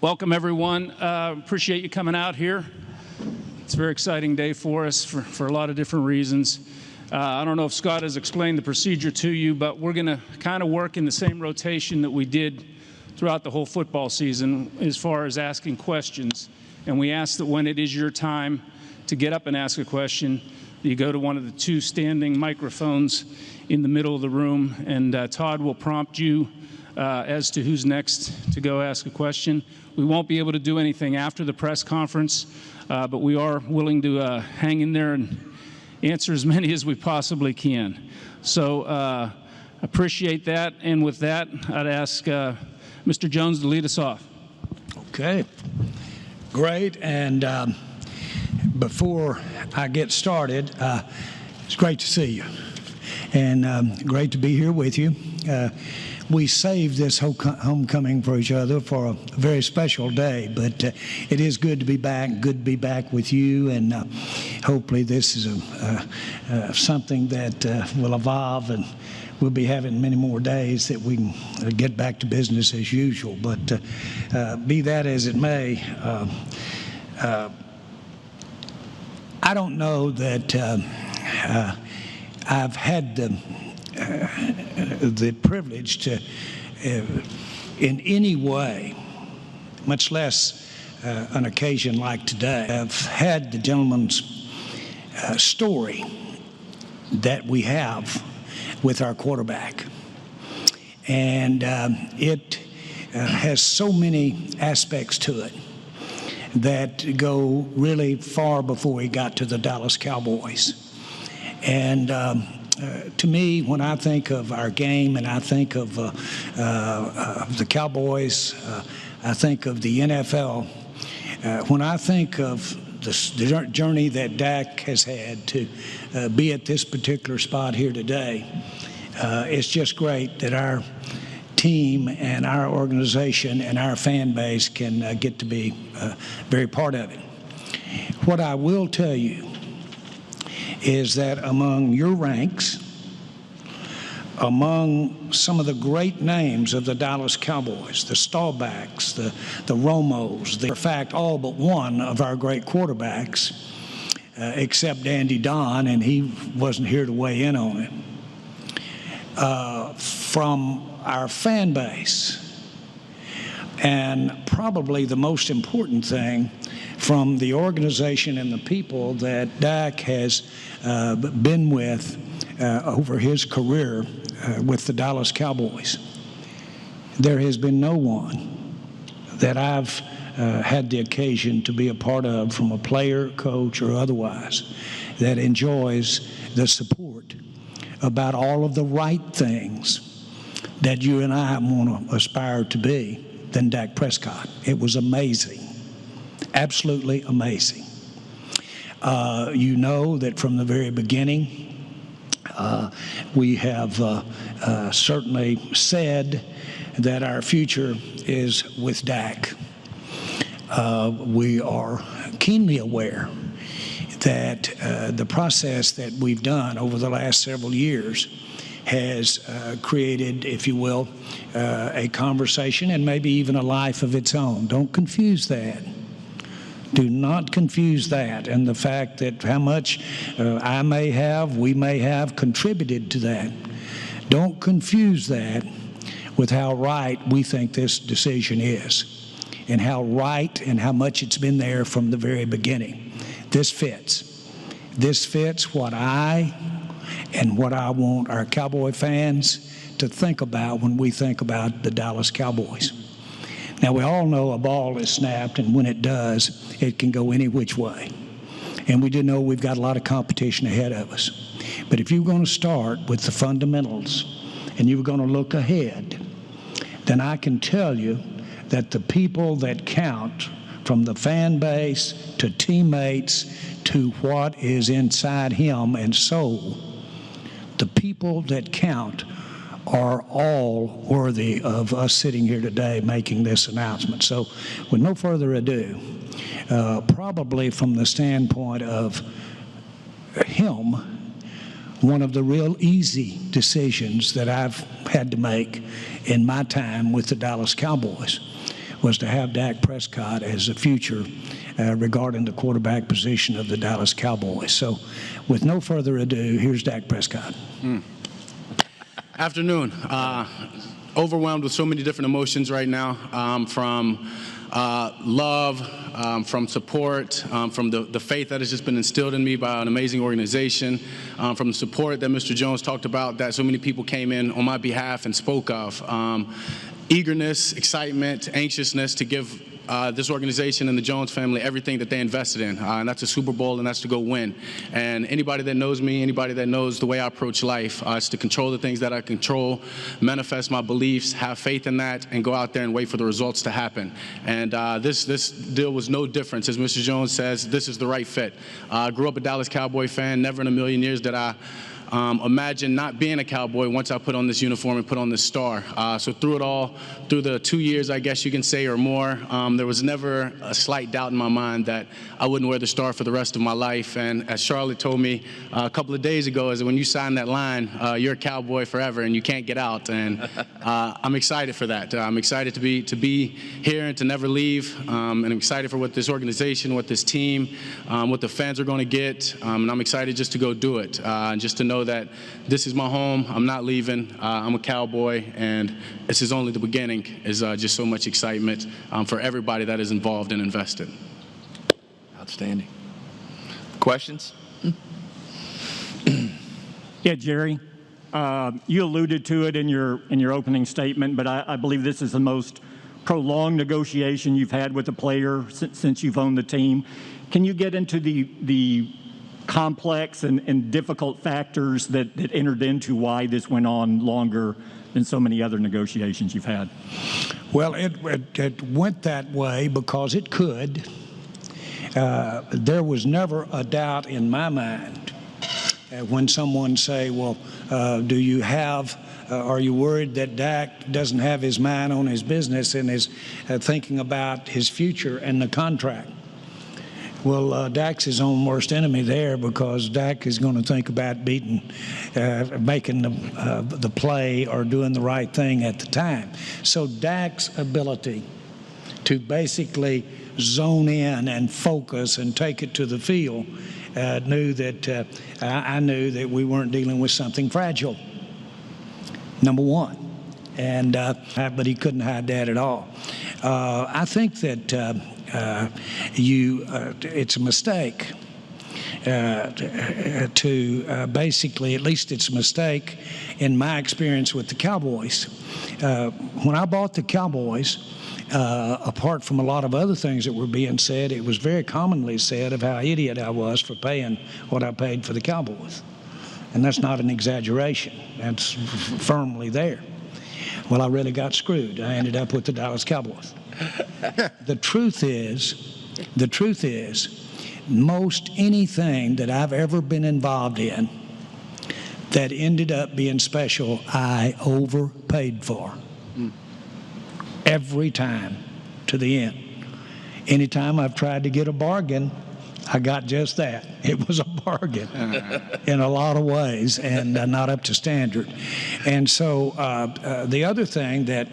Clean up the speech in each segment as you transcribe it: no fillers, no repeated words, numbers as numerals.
Welcome, everyone. Appreciate you coming out here. It's a very exciting day for us for a lot of different reasons. I don't know if Scott has explained the procedure to you, but we're going to kind of work in the same rotation that we did throughout the whole football season as far as asking questions. And we ask that when it is your time to get up and ask a question, you go to one of the two standing microphones in the middle of the room, and Todd will prompt you as to who's next to go ask a question. We won't be able to do anything after the press conference, but we are willing to hang in there and answer as many as we possibly can. So appreciate that. And with that, I'd ask Mr. Jones to lead us off. Okay, great. And before I get started, it's great to see you, and great to be here with you. We saved this homecoming for each other for a very special day, but it is good to be back with you, and hopefully this is something that will evolve, and we'll be having many more days that we can get back to business as usual. But be that as it may, I don't know that I've had the privilege to, in any way, much less an occasion like today, I've had the gentleman's story that we have with our quarterback. And it has so many aspects to it that go really far before he got to the Dallas Cowboys. And to me, when I think of our game and I think of the Cowboys, I think of the NFL. When I think of the journey that Dak has had to be at this particular spot here today, it's just great that our team and our organization and our fan base can get to be very part of it. What I will tell you is that among your ranks, among some of the great names of the Dallas Cowboys, the Staubachs, the Romos, in fact, all but one of our great quarterbacks, except Andy Don, and he wasn't here to weigh in on it, from our fan base, and probably the most important thing, from the organization and the people that Dak has been with over his career with the Dallas Cowboys. There has been no one that I've had the occasion to be a part of, from a player, coach, or otherwise, that enjoys the support about all of the right things that you and I want to aspire to be than Dak Prescott. It was amazing. Absolutely amazing. You know that from the very beginning, we have certainly said that our future is with Dak. We are keenly aware that the process that we've done over the last several years has created, if you will, a conversation and maybe even a life of its own. Don't confuse that. Do not confuse that and the fact that how much I may have, we may have contributed to that. Don't confuse that with how right we think this decision is, and how right and how much it's been there from the very beginning. This fits. This fits what I and what I want our Cowboy fans to think about when we think about the Dallas Cowboys. Now, we all know a ball is snapped, and when it does, it can go any which way. And we do know we've got a lot of competition ahead of us. But if you're going to start with the fundamentals and you're going to look ahead, then I can tell you that the people that count, from the fan base to teammates to what is inside him and soul, the people that count are all worthy of us sitting here today making this announcement. So with no further ado, probably from the standpoint of him, one of the real easy decisions that I've had to make in my time with the Dallas Cowboys was to have Dak Prescott as a future regarding the quarterback position of the Dallas Cowboys. So with no further ado, here's Dak Prescott. Afternoon. Overwhelmed with so many different emotions right now, from love, from support, from the faith that has just been instilled in me by an amazing organization, from the support that Mr. Jones talked about that so many people came in on my behalf and spoke of. Eagerness, excitement, anxiousness to give this organization and the Jones family everything that they invested in, and that's a Super Bowl, and that's to go win. And anybody that knows me, anybody that knows the way I approach life, is to control the things that I control, manifest my beliefs, have faith in that, and go out there and wait for the results to happen. And this deal was no different. As Mr. Jones says, this is the right fit. I grew up a Dallas Cowboy fan. Never in a million years did I imagine not being a Cowboy once I put on this uniform and put on this star. So through it all, through the 2 years, I guess you can say, or more, there was never a slight doubt in my mind that I wouldn't wear the star for the rest of my life. And as Charlotte told me a couple of days ago, is that when you sign that line, you're a Cowboy forever and you can't get out. And I'm excited for that. I'm excited to be here and to never leave. And I'm excited for what this organization, what this team, what the fans are going to get. And I'm excited just to go do it, and just to know that this is my home. I'm not leaving. I'm a Cowboy, and this is only the beginning. Is just so much excitement for everybody that is involved and invested. Outstanding. Questions? Yeah, Jerry, you alluded to it in your opening statement, but I believe this is the most prolonged negotiation you've had with a player since you've owned the team. Can you get into the complex and difficult factors that entered into why this went on longer than so many other negotiations you've had? Well, it went that way because it could. There was never a doubt in my mind when someone say, well, do you have, are you worried that Dak doesn't have his mind on his business and is thinking about his future and the contract? Well, Dak's his own worst enemy there, because Dak is going to think about making the play or doing the right thing at the time. So Dak's ability to basically zone in and focus and take it to the field, I knew that we weren't dealing with something fragile, number one. And but he couldn't hide that at all. I think that it's a mistake to basically, at least it's a mistake in my experience with the Cowboys. When I bought the Cowboys, apart from a lot of other things that were being said, it was very commonly said of how idiot I was for paying what I paid for the Cowboys. And that's not an exaggeration. That's firmly there. Well, I really got screwed. I ended up with the Dallas Cowboys. The truth is, most anything that I've ever been involved in that ended up being special, I overpaid for. Every time, to the end. Anytime I've tried to get a bargain, I got just that. It was a bargain in a lot of ways, and not up to standard. And so the other thing that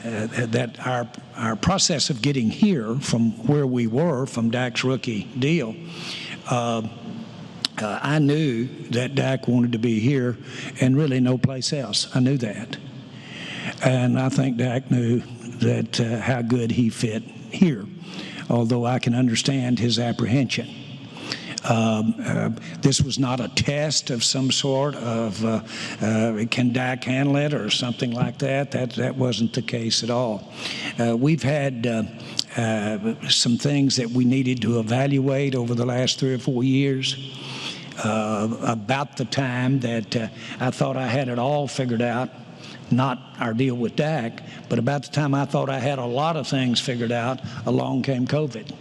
that our process of getting here from where we were, from Dak's rookie deal, I knew that Dak wanted to be here and really no place else. I knew that. And I think Dak knew that how good he fit here, although I can understand his apprehension. This was not a test of some sort of can Dak handle it or something like that. That wasn't the case at all. We've had some things that we needed to evaluate over the last 3 or 4 years. About the time that I thought I had it all figured out, not our deal with Dak, but about the time I thought I had a lot of things figured out, along came COVID.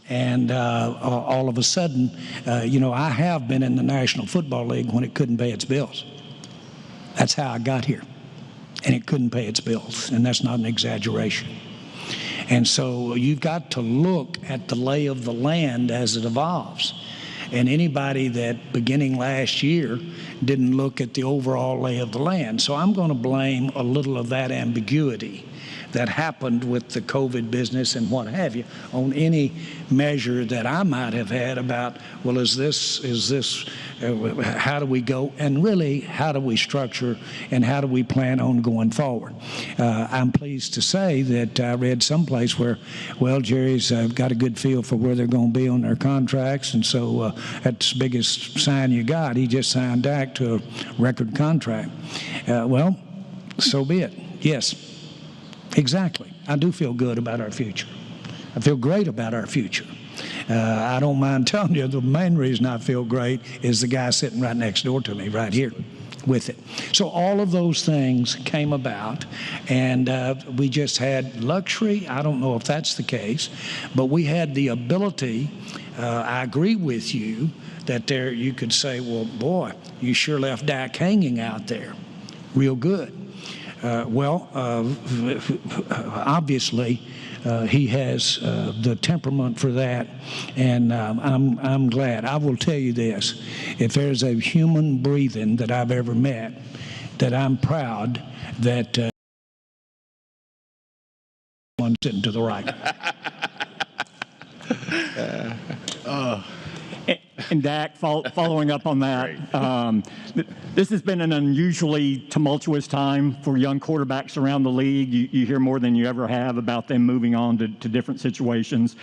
And all of a sudden, I have been in the National Football League when it couldn't pay its bills. That's how I got here. And it couldn't pay its bills, and that's not an exaggeration. And so you've got to look at the lay of the land as it evolves. And anybody that beginning last year didn't look at the overall lay of the land. So I'm going to blame a little of that ambiguity that happened with the COVID business and what have you on any measure that I might have had about, well, is this, how do we go, and really, how do we structure and how do we plan on going forward? I'm pleased to say that I read someplace where, well, Jerry's got a good feel for where they're going to be on their contracts, and so that's the biggest sign you got. He just signed Dak to a record contract. Well, so be it. Yes. Exactly. I do feel good about our future. I feel great about our future. I don't mind telling you the main reason I feel great is the guy sitting right next door to me right here with it. So all of those things came about, and we just had luxury. I don't know if that's the case, but we had the ability. I agree with you that there you could say, well, boy, you sure left Dak hanging out there real good. Obviously, he has the temperament for that, and I'm glad. I will tell you this: if there's a human breathing that I've ever met, that I'm proud that one sitting to the right. And Dak, following up on that, this has been an unusually tumultuous time for young quarterbacks around the league. You hear more than you ever have about them moving on to different situations.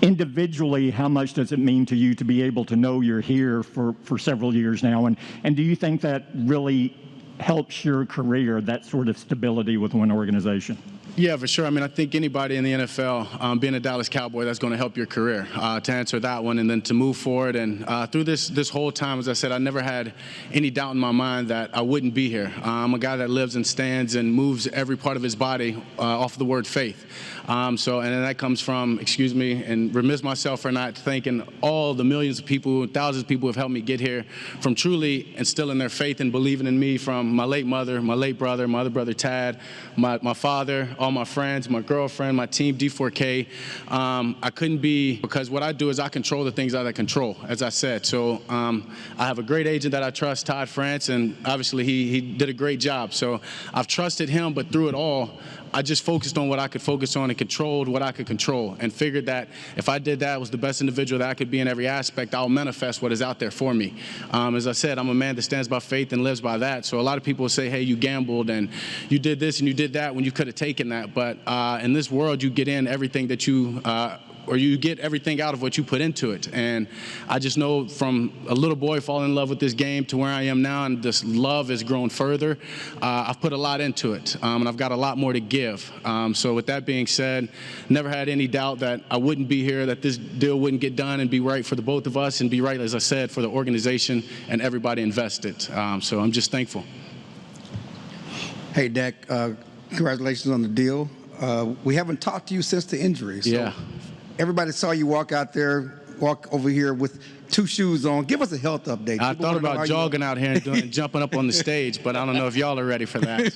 Individually, how much does it mean to you to be able to know you're here for several years now? And do you think that really helps your career, that sort of stability with one organization? Yeah, for sure. I mean, I think anybody in the NFL, being a Dallas Cowboy, that's going to help your career, to answer that one, and then to move forward. And through this whole time, as I said, I never had any doubt in my mind that I wouldn't be here. I'm a guy that lives and stands and moves every part of his body off the word faith. And then that comes from, excuse me, and remiss myself for not thanking all the millions of people, thousands of people who have helped me get here, from truly instilling their faith and believing in me, from my late mother, my late brother, my other brother Tad, my father, all my friends, my girlfriend, my team, D4K. I couldn't be, because what I do is I control the things that I control, as I said. So I have a great agent that I trust, Todd France, and obviously he did a great job. So I've trusted him, but through it all, I just focused on what I could focus on and controlled what I could control, and figured that if I did that, was the best individual that I could be in every aspect, I'll manifest what is out there for me. As I said, I'm a man that stands by faith and lives by that. So a lot of people say, hey, you gambled and you did this and you did that when you could have taken that. But in this world, you get in everything that you or you get everything out of what you put into it. And I just know from a little boy falling in love with this game to where I am now, and this love has grown further, I've put a lot into it, and I've got a lot more to give. So with that being said, never had any doubt that I wouldn't be here, that this deal wouldn't get done and be right for the both of us, and be right, as I said, for the organization and everybody invested. So I'm just thankful. Hey, Dak, congratulations on the deal. We haven't talked to you since the injury. So Yeah. Everybody saw you walk over here with two shoes on. Give us a health update. I thought about jogging out here and jumping up on the stage, but I don't know if y'all are ready for that.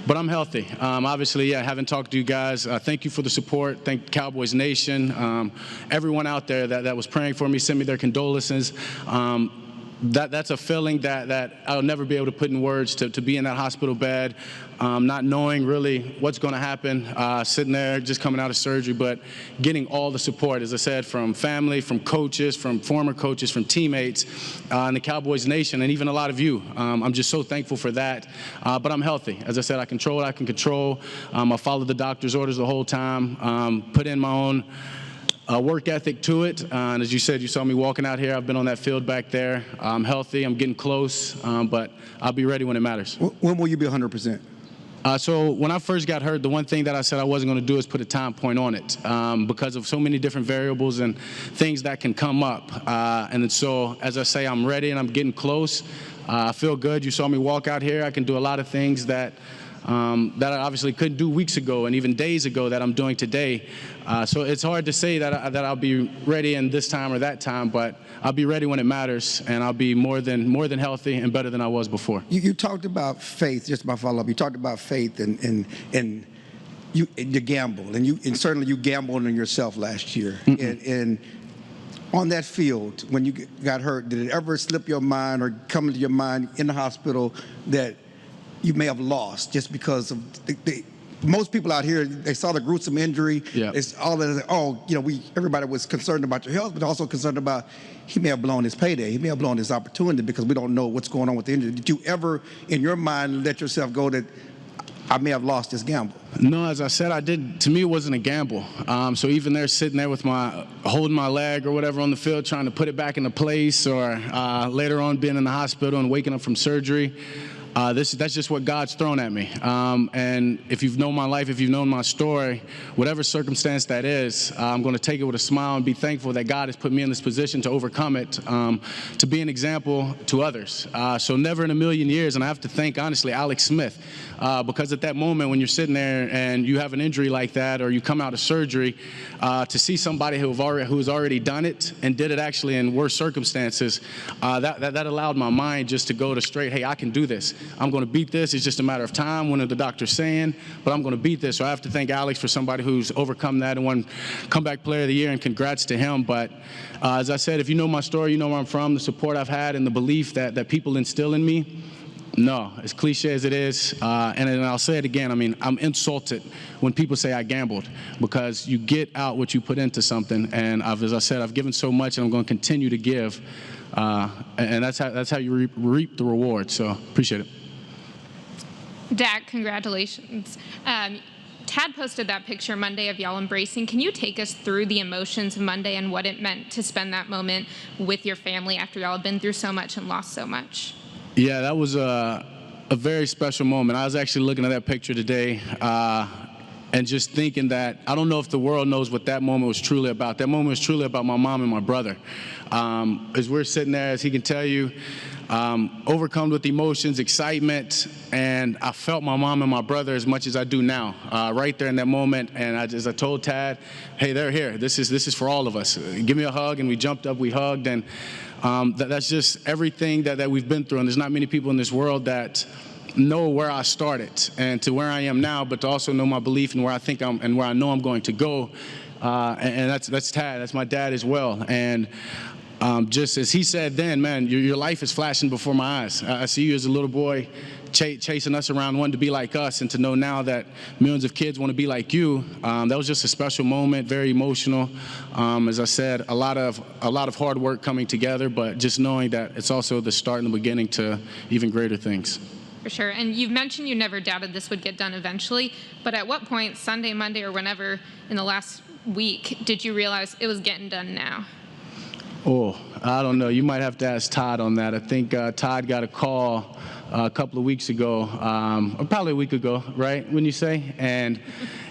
But I'm healthy. Obviously, yeah, I haven't talked to you guys. Thank you for the support. Thank Cowboys Nation. Everyone out there that was praying for me, sent me their condolences. That's a feeling that I'll never be able to put in words, to be in that hospital bed, not knowing really what's going to happen, sitting there just coming out of surgery, but getting all the support, as I said, from family, from coaches, from former coaches, from teammates, and the Cowboys Nation, and even a lot of you. I'm just so thankful for that. But I'm healthy. As I said, I control what I can control. I followed the doctor's orders the whole time, put in my own work ethic to it. And as you said, you saw me walking out here. I've been on that field back there. I'm healthy. I'm getting close, but I'll be ready when it matters. When will you be 100%? So when I first got hurt, the one thing that I said I wasn't going to do is put a time point on it, because of so many different variables and things that can come up. And so, as I say, I'm ready and I'm getting close. I feel good. You saw me walk out here. I can do a lot of things that I obviously couldn't do weeks ago and even days ago that I'm doing today. So it's hard to say that I'll be ready in this time or that time, but I'll be ready when it matters, and I'll be more than healthy and better than I was before. You talked about faith, just my follow-up. You talked about faith and you gambled, and certainly you gambled on yourself last year. And on that field, when you got hurt, did it ever slip your mind or come into your mind in the hospital that you may have lost just because of most people out here, they saw the gruesome injury. Yeah. It's all that, everybody was concerned about your health, but also concerned about he may have blown his payday. He may have blown his opportunity because we don't know what's going on with the injury. Did you ever, in your mind, let yourself go that I may have lost this gamble? No, as I said, I did. To me, it wasn't a gamble. So even there, sitting there with holding my leg or whatever on the field, trying to put it back into place, or later on being in the hospital and waking up from surgery, that's just what God's thrown at me. And if you've known my life, if you've known my story, whatever circumstance that is, I'm going to take it with a smile and be thankful that God has put me in this position to overcome it, to be an example to others. So never in a million years, and I have to thank, honestly, Alex Smith, because at that moment when you're sitting there and you have an injury like that, or you come out of surgery, to see somebody who has already done it and did it actually in worse circumstances, that allowed my mind just to go to straight, hey, I can do this. I'm going to beat this. It's just a matter of time, when the doctor's saying, but I'm going to beat this. So I have to thank Alex for somebody who's overcome that and won Comeback Player of the Year, and congrats to him. But as I said, if you know my story, you know where I'm from, the support I've had, and the belief that people instill in me. No, as cliche as it is, and I'll say it again, I mean, I'm insulted when people say I gambled, because you get out what you put into something, and as I said, I've given so much, and I'm going to continue to give, and that's how you reap the reward, so appreciate it. Dak, congratulations. Tad posted that picture Monday of y'all embracing. Can you take us through the emotions of Monday and what it meant to spend that moment with your family after y'all have been through so much and lost so much? Yeah, that was a very special moment. I was actually looking at that picture today and just thinking that I don't know if the world knows what that moment was truly about. That moment was truly about my mom and my brother. As we're sitting there, as he can tell you, overcome with emotions, excitement, and I felt my mom and my brother as much as I do now, right there in that moment. And as I told Tad, hey, they're here. This is for all of us. Give me a hug, and we jumped up, we hugged, and that's just everything that we've been through. And there's not many people in this world that know where I started and to where I am now, but to also know my belief and where I think and where I know I'm going to go. And that's Tad. That's my dad as well. And just as he said then, man, your life is flashing before my eyes. I see you as a little boy chasing us around, wanting to be like us, and to know now that millions of kids want to be like you. That was just a special moment, very emotional. As I said, a lot of hard work coming together, but just knowing that it's also the start and the beginning to even greater things. For sure. And you've mentioned you never doubted this would get done eventually, but at what point, Sunday, Monday, or whenever in the last week, did you realize it was getting done now? Oh, I don't know. You might have to ask Todd on that. I think Todd got a call a couple of weeks ago, or probably a week ago, right, when you say? And,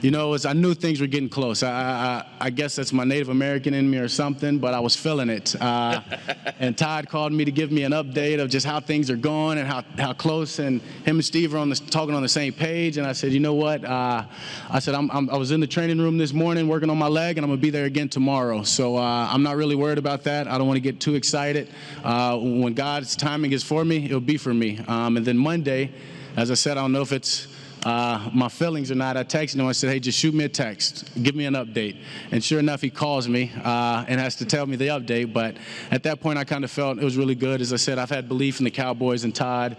you know, I knew things were getting close. I guess that's my Native American in me or something, but I was feeling it. And Todd called me to give me an update of just how things are going and how close, and him and Steve are talking on the same page. And I said, you know what? I said, I was in the training room this morning working on my leg, and I'm going to be there again tomorrow. So I'm not really worried about that. I don't want to get too excited. When God's timing is for me, it'll be for me. And then Monday, as I said, I don't know if it's my feelings or not. I texted him. I said, hey, just shoot me a text. Give me an update. And sure enough, he calls me and has to tell me the update. But at that point, I kind of felt it was really good. As I said, I've had belief in the Cowboys, and Todd,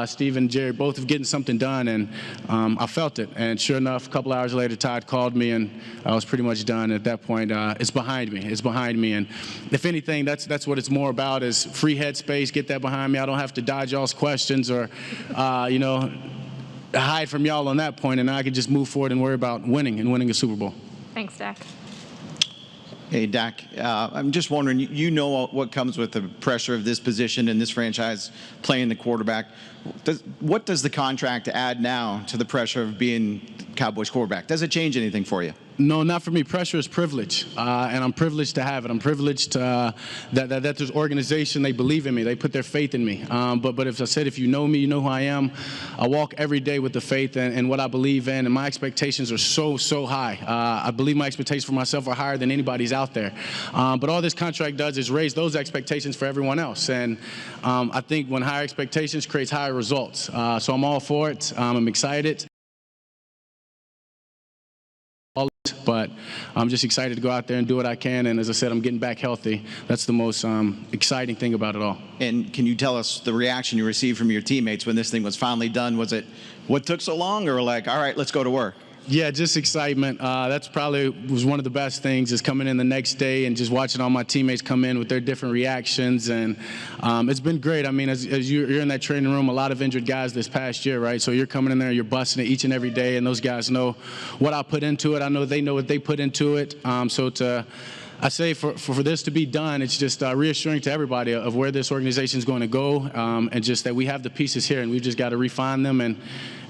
Steve, and Jerry, both of getting something done. And I felt it. And sure enough, a couple hours later, Todd called me, and I was pretty much done. At that point, it's behind me. It's behind me. And if anything, that's what it's more about, is free headspace. Get that behind me. I don't have to dodge y'all's questions or, hide from y'all on that point, and I can just move forward and worry about winning a Super Bowl. Thanks, Dak. Hey, Dak, I'm just wondering, you know what comes with the pressure of this position in this franchise, playing the quarterback. What does the contract add now to the pressure of being Cowboys quarterback? Does it change anything for you? No, not for me. Pressure is privilege, and I'm privileged to have it. I'm privileged that this organization, they believe in me. They put their faith in me. But if I said, if you know me, you know who I am. I walk every day with the faith and what I believe in, and my expectations are so high. I believe my expectations for myself are higher than anybody's out there. But all this contract does is raise those expectations for everyone else. And I think when higher expectations creates higher results. So I'm all for it. I'm excited. But I'm just excited to go out there and do what I can. And as I said, I'm getting back healthy. That's the most exciting thing about it all. And can you tell us the reaction you received from your teammates when this thing was finally done? Was it, what took so long, or like, all right, let's go to work? Yeah, just excitement. That's probably was one of the best things, is coming in the next day and just watching all my teammates come in with their different reactions. And it's been great. I mean, as you're in that training room, a lot of injured guys this past year, right? So you're coming in there, you're busting it each and every day, and those guys know what I put into it. I know they know what they put into it. I say for this to be done, it's just reassuring to everybody of where this organization is going to go, and just that we have the pieces here, and we've just got to refine them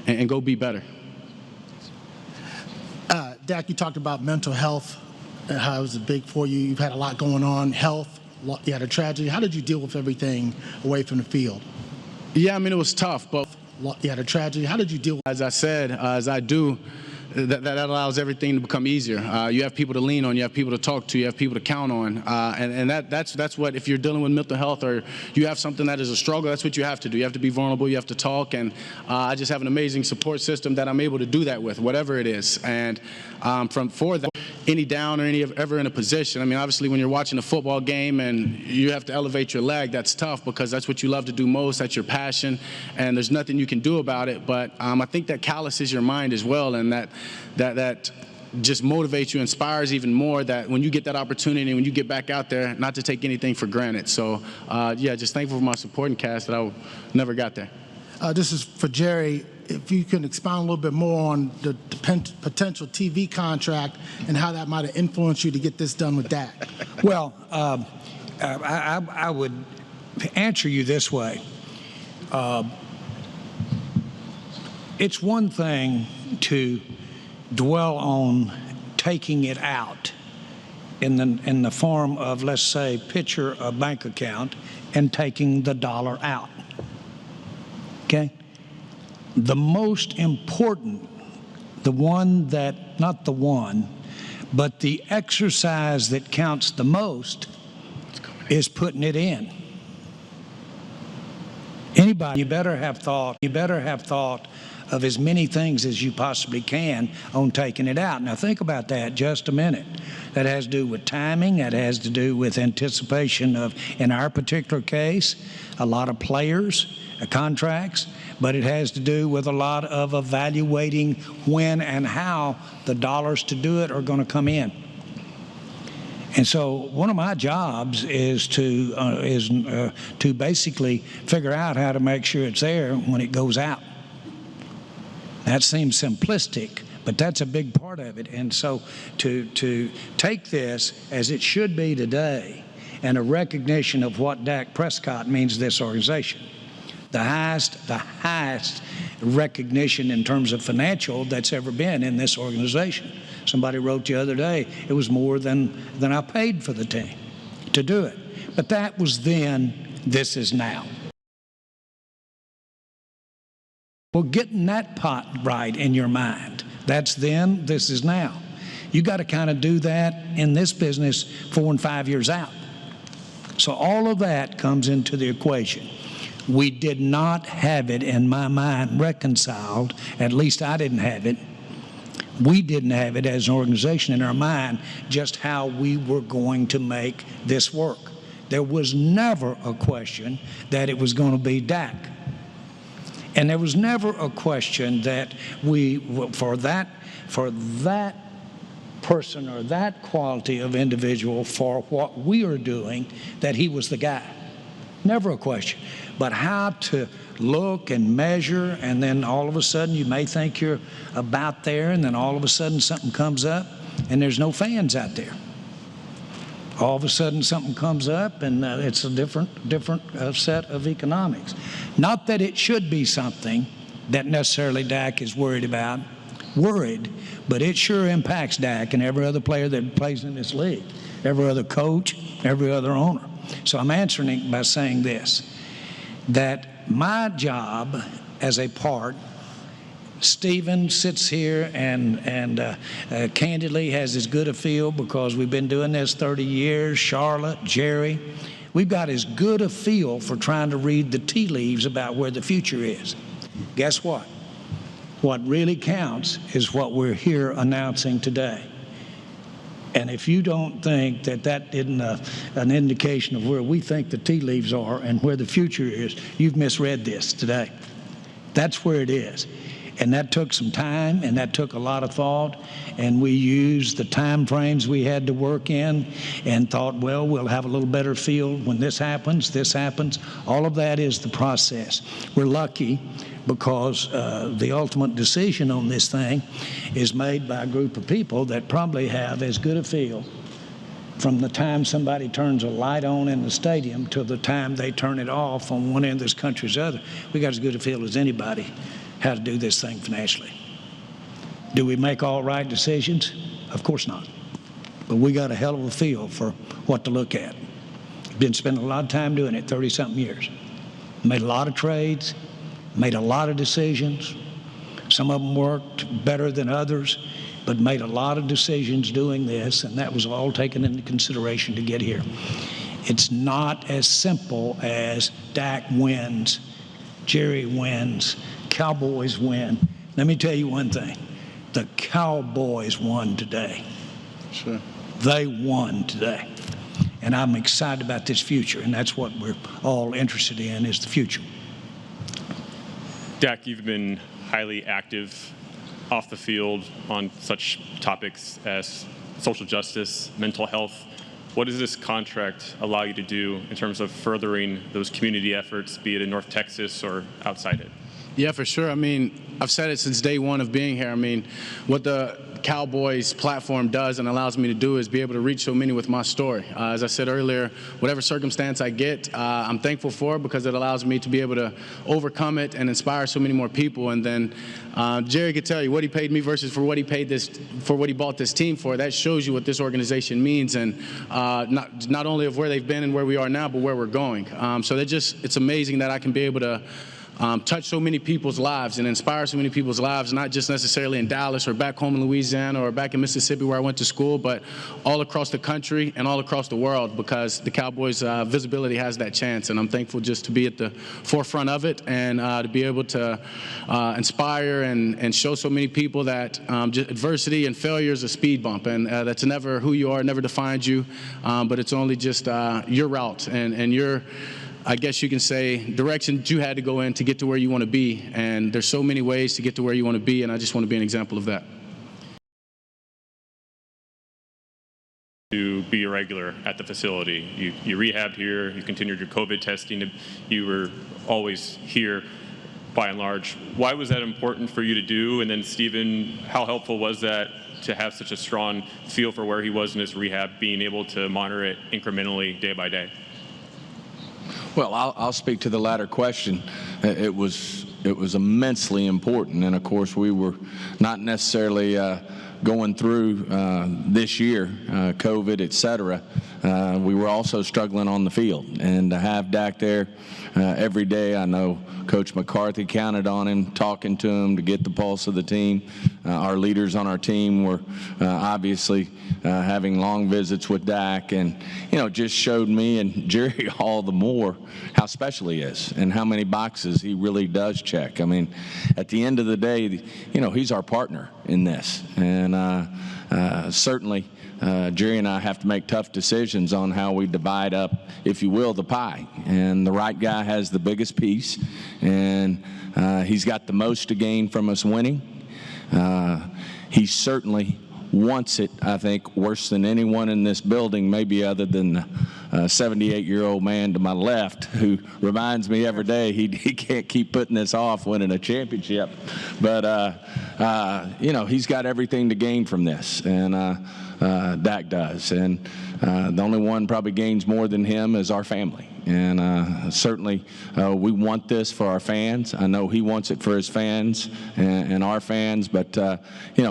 and go be better. Dak, you talked about mental health, how it was big for you. You've had a lot going on, health, you had a tragedy. How did you deal with everything away from the field? Yeah, I mean, it was tough, but you had a tragedy. How did you deal with it? As I said, as I do, that allows everything to become easier. You have people to lean on, you have people to talk to, you have people to count on, and that's what, if you're dealing with mental health or you have something that is a struggle, that's what you have to do. You have to be vulnerable, you have to talk, and I just have an amazing support system that I'm able to do that with, whatever it is. And for that, any down or ever in a position, I mean, obviously when you're watching a football game and you have to elevate your leg, that's tough because that's what you love to do most, that's your passion, and there's nothing you can do about it. But I think that calluses your mind as well, and that just motivates you, inspires even more, that when you get that opportunity, when you get back out there, not to take anything for granted. So, yeah, just thankful for my supporting cast that I never got there. This is for Jerry. If you can expound a little bit more on the potential TV contract and how that might have influenced you to get this done with Dak. Well, I would answer you this way. It's one thing to dwell on taking it out in the form of, let's say, picture a bank account and taking the dollar out. Okay? The most important, not the one, but the exercise that counts the most is putting it in. Anybody, you better have thought of as many things as you possibly can on taking it out. Now think about that just a minute. That has to do with timing, that has to do with anticipation of, in our particular case, a lot of players, contracts, but it has to do with a lot of evaluating when and how the dollars to do it are going to come in. And so one of my jobs is to basically figure out how to make sure it's there when it goes out. That seems simplistic, but that's a big part of it. And so to take this as it should be today, and a recognition of what Dak Prescott means to this organization, the highest recognition in terms of financial that's ever been in this organization. Somebody wrote the other day, it was more than I paid for the team to do it. But that was then, this is now. Well, getting that pot right in your mind, that's then, this is now. You got to kind of do that in this business 4 and 5 years out. So all of that comes into the equation. We did not have it, in my mind, reconciled. At least I didn't have it. We didn't have it as an organization in our mind, just how we were going to make this work. There was never a question that it was going to be Dak. And there was never a question that for that person or that quality of individual for what we are doing, that he was the guy. Never a question. But how to look and measure, and then all of a sudden you may think you're about there, and then all of a sudden something comes up and there's no fans out there. All of a sudden something comes up and it's a different set of economics. Not that it should be something that necessarily Dak is worried, but it sure impacts Dak and every other player that plays in this league, every other coach, every other owner. So I'm answering it by saying this, that my job as a part, Stephen sits here and candidly has as good a feel because we've been doing this 30 years, Charlotte, Jerry. We've got as good a feel for trying to read the tea leaves about where the future is. Guess what? What really counts is what we're here announcing today. And if you don't think that that isn't an indication of where we think the tea leaves are and where the future is, you've misread this today. That's where it is. And that took some time, and that took a lot of thought, and we used the time frames we had to work in and thought, well, we'll have a little better feel when this happens, this happens. All of that is the process. We're lucky because the ultimate decision on this thing is made by a group of people that probably have as good a feel from the time somebody turns a light on in the stadium to the time they turn it off on one end of this country to the other. We got as good a feel as anybody how to do this thing financially. Do we make all right decisions? Of course not. But we got a hell of a feel for what to look at. Been spending a lot of time doing it, 30-something years. Made a lot of trades, made a lot of decisions. Some of them worked better than others, but made a lot of decisions doing this, and that was all taken into consideration to get here. It's not as simple as Dak wins, Jerry wins, Cowboys win. Let me tell you one thing. The Cowboys won today. Sure. They won today. And I'm excited about this future, and that's what we're all interested in, is the future. Dak, you've been highly active off the field on such topics as social justice, mental health. What does this contract allow you to do in terms of furthering those community efforts, be it in North Texas or outside it? Yeah, for sure. I mean, I've said it since day one of being here. I mean, what the Cowboys platform does and allows me to do is be able to reach so many with my story. As I said earlier, whatever circumstance I get, I'm thankful for it because it allows me to be able to overcome it and inspire so many more people. And then Jerry could tell you what he paid me versus for what he paid for what he bought this team for. That shows you what this organization means, and not only of where they've been and where we are now, but where we're going. So it's amazing that I can be able to touch so many people's lives and inspire so many people's lives, not just necessarily in Dallas or back home in Louisiana or back in Mississippi where I went to school, but all across the country and all across the world, because the Cowboys' visibility has that chance. And I'm thankful just to be at the forefront of it and to be able to inspire and show so many people that adversity and failure is a speed bump, and that's never who you are, never defines you, but it's only just your route and your, I guess you can say, direction that you had to go in to get to where you want to be. And there's so many ways to get to where you want to be, and I just want to be an example of that. To be a regular at the facility. You rehabbed here, you continued your COVID testing, you were always here by and large. Why was that important for you to do? And then, Stephen, how helpful was that to have such a strong feel for where he was in his rehab, being able to monitor it incrementally day by day? Well, I'll speak to the latter question. It was immensely important, and of course we were not necessarily going through this year, COVID, et cetera. We were also struggling on the field, and to have Dak there every day, I know Coach McCarthy counted on him, talking to him to get the pulse of the team. Our leaders on our team were obviously having long visits with Dak, and just showed me and Jerry all the more how special he is and how many boxes he really does check. I mean, at the end of the day, he's our partner in this, and certainly Jerry and I have to make tough decisions on how we divide up, if you will, the pie. And the right guy has the biggest piece, and he's got the most to gain from us winning. He certainly wants it, I think, worse than anyone in this building, maybe other than the 78-year-old man to my left, who reminds me every day he can't keep putting this off winning a championship. But, he's got everything to gain from this, and Dak does. And the only one probably gains more than him is our family. And certainly we want this for our fans. I know he wants it for his fans and our fans, but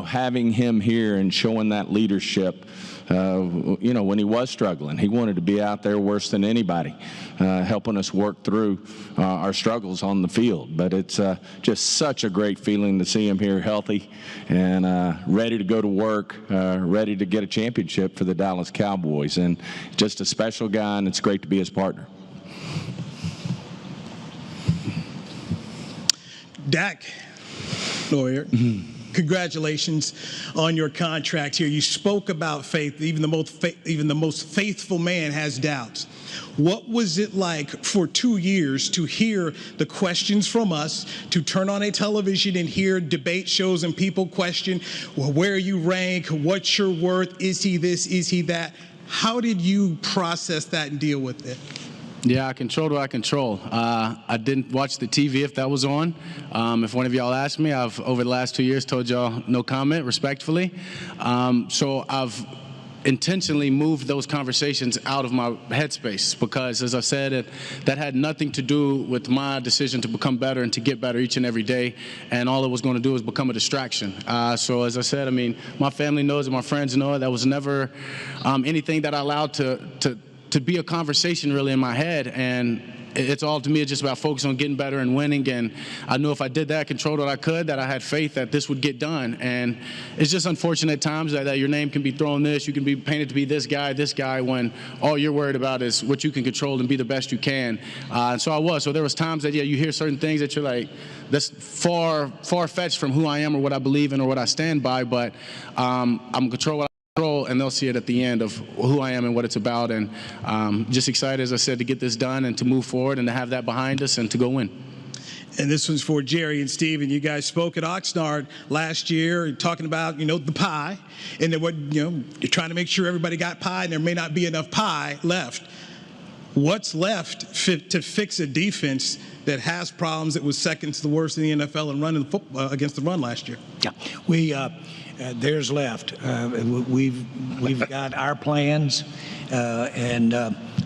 having him here and showing that leadership, when he was struggling, he wanted to be out there worse than anybody, helping us work through our struggles on the field. But it's just such a great feeling to see him here healthy and ready to go to work, ready to get a championship for the Dallas Cowboys. And just a special guy, and it's great to be his partner. Dak, lawyer, Congratulations on your contract here. You spoke about faith. Even the most faithful man has doubts. What was it like for 2 years to hear the questions from us, to turn on a television and hear debate shows and people question, well, where you rank, what's your worth, is he this, is he that? How did you process that and deal with it? Yeah, I controlled what I control. I didn't watch the TV if that was on. If one of y'all asked me, I've, over the last 2 years, told y'all no comment, respectfully. So I've intentionally moved those conversations out of my headspace because, as I said, that had nothing to do with my decision to become better and to get better each and every day, and all it was going to do was become a distraction. So as I said, I mean, my family knows and my friends know it. That was never anything that I allowed to be a conversation really in my head, and it's all, to me, it's just about focusing on getting better and winning. And I knew if I did that, controlled what I could, that I had faith that this would get done. And it's just unfortunate at times that your name can be thrown this, you can be painted to be this guy, when all you're worried about is what you can control and be the best you can. And so I was. So there was times that, yeah, you hear certain things that you're like, that's far-fetched from who I am or what I believe in or what I stand by, but I'm control what and they'll see it at the end of who I am and what it's about. And just excited, as I said, to get this done and to move forward and to have that behind us and to go win. And this one's for Jerry and Steve. And you guys spoke at Oxnard last year talking about, the pie, and then you're trying to make sure everybody got pie, and there may not be enough pie left. What's left to fix a defense that has problems, that was second to the worst in the NFL and running against the run last year? Yeah, there's left. We've got our plans, and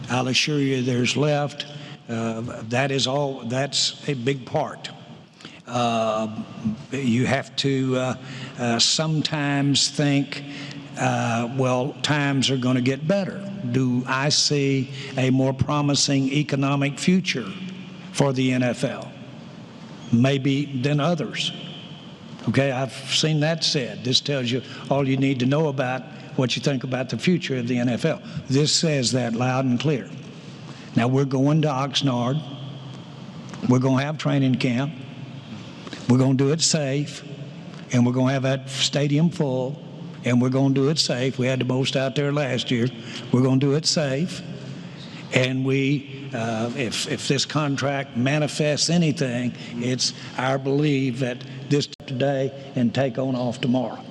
I'll assure you there's left. That is all. That's a big part. You have to sometimes think, well, times are going to get better. Do I see a more promising economic future for the NFL? Maybe than others. Okay, I've seen that said. This tells you all you need to know about what you think about the future of the NFL. This says that loud and clear. Now, we're going to Oxnard. We're going to have training camp. We're going to do it safe. And we're going to have that stadium full. And we're going to do it safe. We had the most out there last year. We're going to do it safe. And if this contract manifests anything, it's our belief that this today and take on off tomorrow.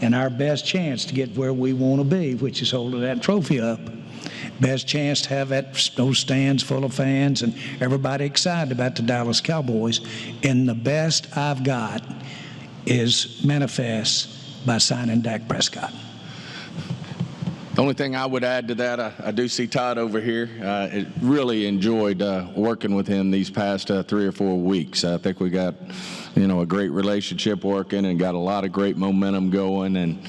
And our best chance to get where we want to be, which is holding that trophy up, best chance to have those stands full of fans and everybody excited about the Dallas Cowboys. And the best I've got is manifest by signing Dak Prescott. The only thing I would add to that, I do see Todd over here. Really enjoyed working with him these past 3 or 4 weeks. I think we got, a great relationship working and got a lot of great momentum going. And,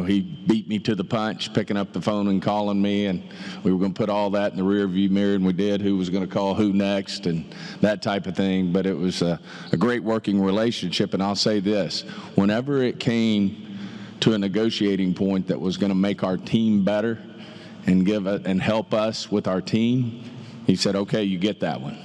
he beat me to the punch, picking up the phone and calling me. And we were going to put all that in the rearview mirror, and we did. Who was going to call who next and that type of thing. But it was a great working relationship. And I'll say this, whenever it came to a negotiating point that was going to make our team better and help us with our team, he said, okay, you get that one.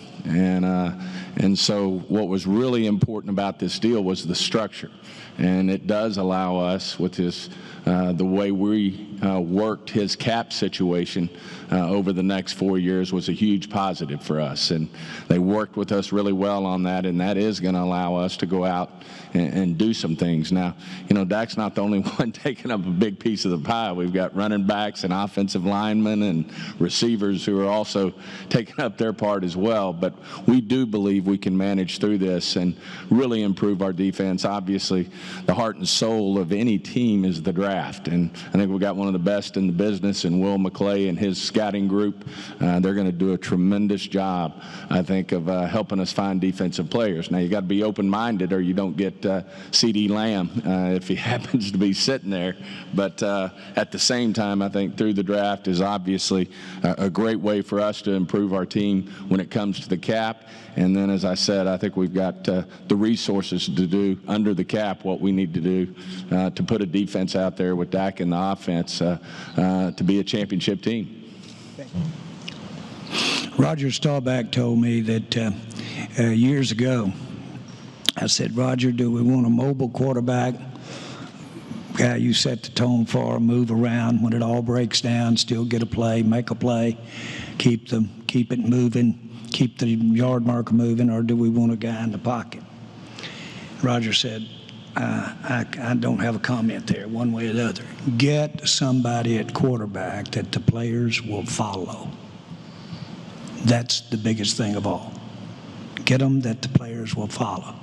And so what was really important about this deal was the structure. And it does allow us, with the way we worked his cap situation over the next 4 years, was a huge positive for us. And they worked with us really well on that, and that is going to allow us to go out and do some things. Now, Dak's not the only one taking up a big piece of the pie. We've got running backs and offensive linemen and receivers who are also taking up their part as well. But we do believe we can manage through this and really improve our defense. Obviously, the heart and soul of any team is the draft, and I think we've got one of the best in the business in Will McClay and his scouting group. They're going to do a tremendous job, I think, of helping us find defensive players. Now, you got to be open-minded or you don't get C.D. Lamb if he happens to be sitting there. But at the same time, I think through the draft is obviously a great way for us to improve our team when it comes to the cap. And then, as I said, I think we've got the resources to do under the cap what we need to do to put a defense out there with Dak and the offense to be a championship team. Roger Staubach told me that years ago, I said, Roger, do we want a mobile quarterback? Guy you set the tone for, move around when it all breaks down, still get a play, make a play, keep it moving, keep the yard marker moving, or do we want a guy in the pocket? Roger said, I don't have a comment there, one way or the other. Get somebody at quarterback that the players will follow. That's the biggest thing of all. Get them that the players will follow.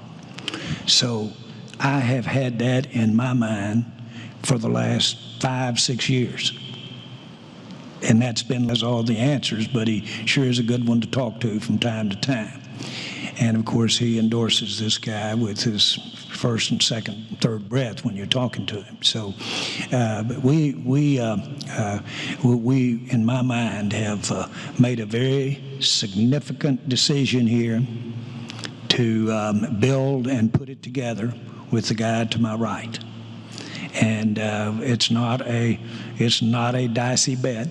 So I have had that in my mind for the last 5-6 years. And that's been all the answers, but he sure is a good one to talk to from time to time. And of course, he endorses this guy with his first and second, third breath when you're talking to him. So we in my mind, have made a very significant decision here to build and put it together with the guy to my right. And it's not a dicey bet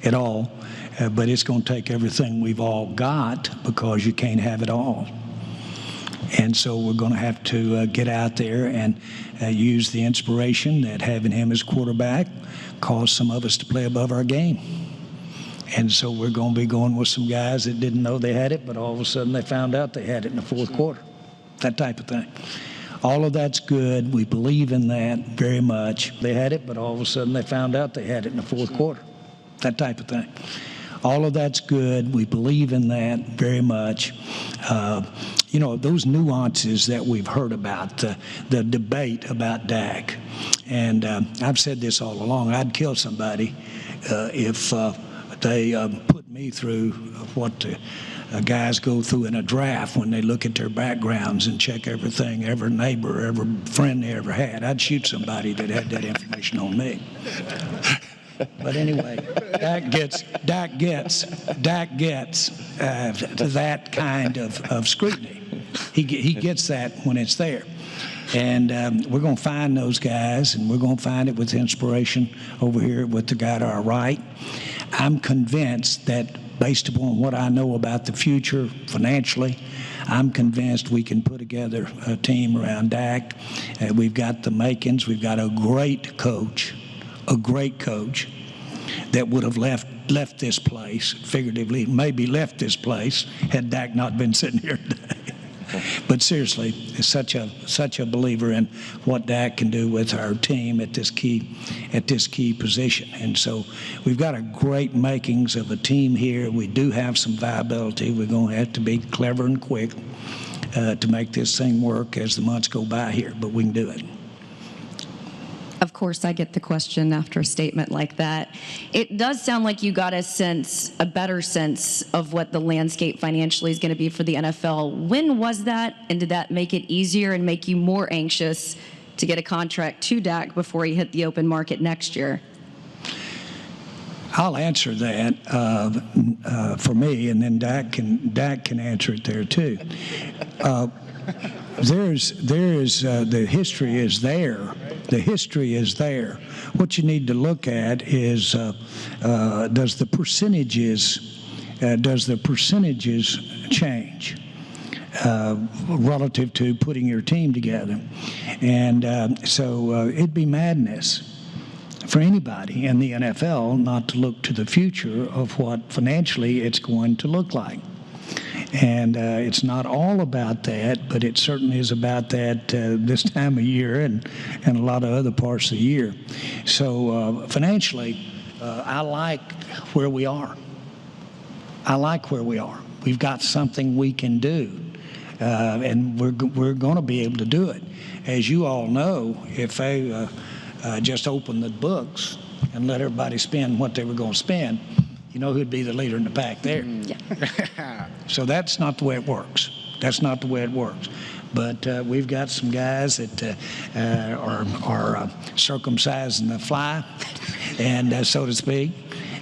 at all. But it's going to take everything we've all got, because you can't have it all. And so we're going to have to get out there and use the inspiration that having him as quarterback caused some of us to play above our game. And so we're going to be going with some guys that didn't know they had it, but all of a sudden they found out they had it in the fourth quarter. That type of thing. All of that's good. We believe in that very much. They had it, but all of a sudden they found out they had it in the fourth quarter. That type of thing. All of that's good. We believe in that very much. Those nuances that we've heard about, the debate about Dak. And I've said this all along. I'd kill somebody if they put me through what guys go through in a draft when they look at their backgrounds and check everything, every neighbor, every friend they ever had. I'd shoot somebody that had that information on me. But anyway, Dak gets that kind of scrutiny. He gets that when it's there. And we're going to find those guys, and we're going to find it with inspiration over here with the guy to our right. I'm convinced that based upon what I know about the future financially, I'm convinced we can put together a team around Dak. We've got the makings. We've got a great coach that would have left this place, figuratively, maybe left this place had Dak not been sitting here today. But seriously, is such a believer in what Dak can do with our team at this key position. And so we've got a great makings of a team here. We do have some viability. We're going to have to be clever and quick to make this thing work as the months go by here, but we can do it. Of course, I get the question after a statement like that. It does sound like you got a better sense of what the landscape financially is going to be for the NFL. When was that, and did that make it easier and make you more anxious to get a contract to Dak before he hit the open market next year? I'll answer that for me, and then Dak can answer it there too. The history is there. The history is there. What you need to look at is does the percentages change relative to putting your team together? And so it'd be madness for anybody in the NFL not to look to the future of what financially it's going to look like. And it's not all about that, but it certainly is about that this time of year and a lot of other parts of the year. So financially, I like where we are. We've got something we can do, and we're going to be able to do it. As you all know, if they just opened the books and let everybody spend what they were going to spend, you know who'd be the leader in the pack there. Yeah. So that's not the way it works. But we've got some guys that are circumcising the fly, and so to speak.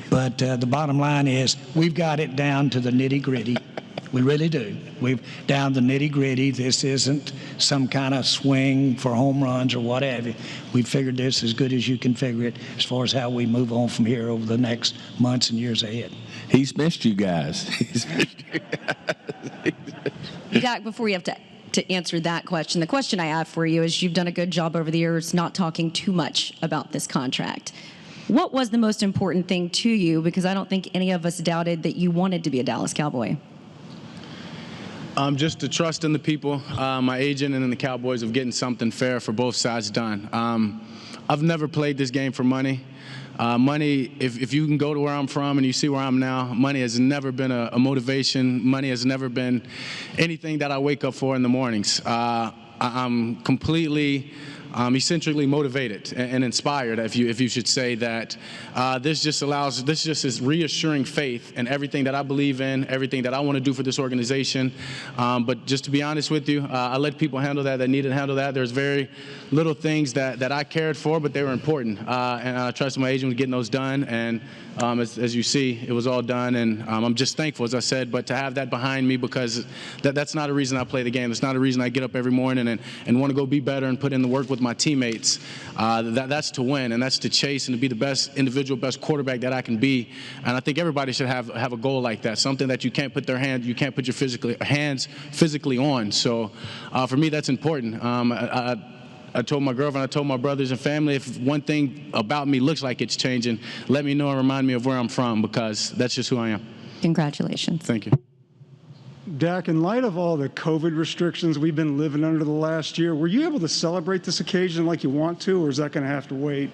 But the bottom line is we've got it down to the nitty-gritty. We really do. We've down the nitty-gritty. This isn't some kind of swing for home runs or whatever. We figured this as good as you can figure it as far as how we move on from here over the next months and years ahead. He's missed you guys. Dak, before you have to to answer that question. The question I have for you is, you've done a good job over the years not talking too much about this contract. What was the most important thing to you? Because I don't think any of us doubted that you wanted to be a Dallas Cowboy. Just the trust in the people, my agent and in the Cowboys, of getting something fair for both sides done. I've never played this game for money. Money, if you can go to where I'm from and you see where I'm now, money has never been a motivation. Money has never been anything that I wake up for in the mornings. I'm completely eccentrically motivated and inspired, if you should say that. This just is reassuring faith in everything that I believe in, everything that I want to do for this organization. But just to be honest with you, I let people handle that needed to handle that. There's very little things that I cared for, but they were important. And I trusted my agent with getting those done. And as you see, it was all done. And I'm just thankful, as I said, but to have that behind me, because that's not a reason I play the game. That's not a reason I get up every morning and want to go be better and put in the work with my teammates. That's to win, and that's to chase and to be the best individual, best quarterback that I can be. And I think everybody should have a goal like that, something that you can't put your hands physically on. So for me, that's important. I told my girlfriend, I told my brothers and family, if one thing about me looks like it's changing, let me know and remind me of where I'm from, because that's just who I am. Congratulations. Thank you. Dak, in light of all the COVID restrictions we've been living under the last year, were you able to celebrate this occasion like you want to, or is that going to have to wait?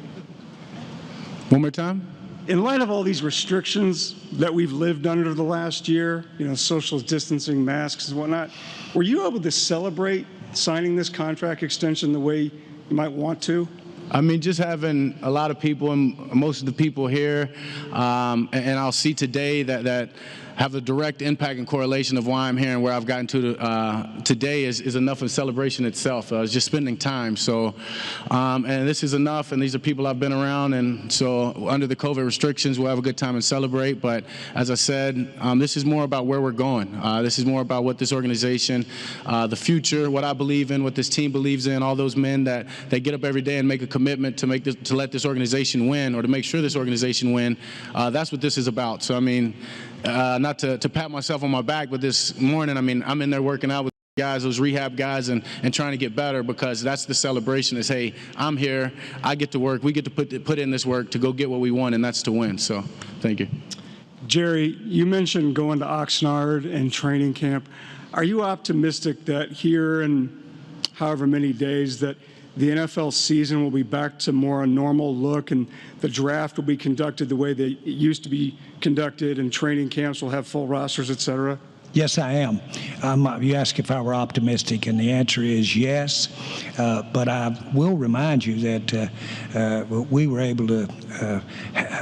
One more time? In light of all these restrictions that we've lived under the last year, social distancing, masks and whatnot, were you able to celebrate signing this contract extension the way you might want to? I mean, just having a lot of people, and most of the people here, and I'll see today that have a direct impact and correlation of why I'm here and where I've gotten to today is enough of celebration itself. It's just spending time. So, and this is enough, and these are people I've been around, and so under the COVID restrictions, we'll have a good time and celebrate. But as I said, this is more about where we're going. This is more about what this organization, the future, what I believe in, what this team believes in, all those men that get up every day and make a commitment to let this organization win, or to make sure this organization win. That's what this is about. So, I mean, not to pat myself on my back, but this morning, I mean, I'm in there working out with guys, those rehab guys, and trying to get better, because that's the celebration is, hey, I'm here, I get to work, we get to put in this work to go get what we want, and that's to win. So thank you. Jerry, you mentioned going to Oxnard and training camp. Are you optimistic that here in however many days that the NFL season will be back to more a normal look, and the draft will be conducted the way that it used to be conducted, and training camps will have full rosters, et cetera? Yes, I am. You asked if I were optimistic, and the answer is yes. But I will remind you that we were able to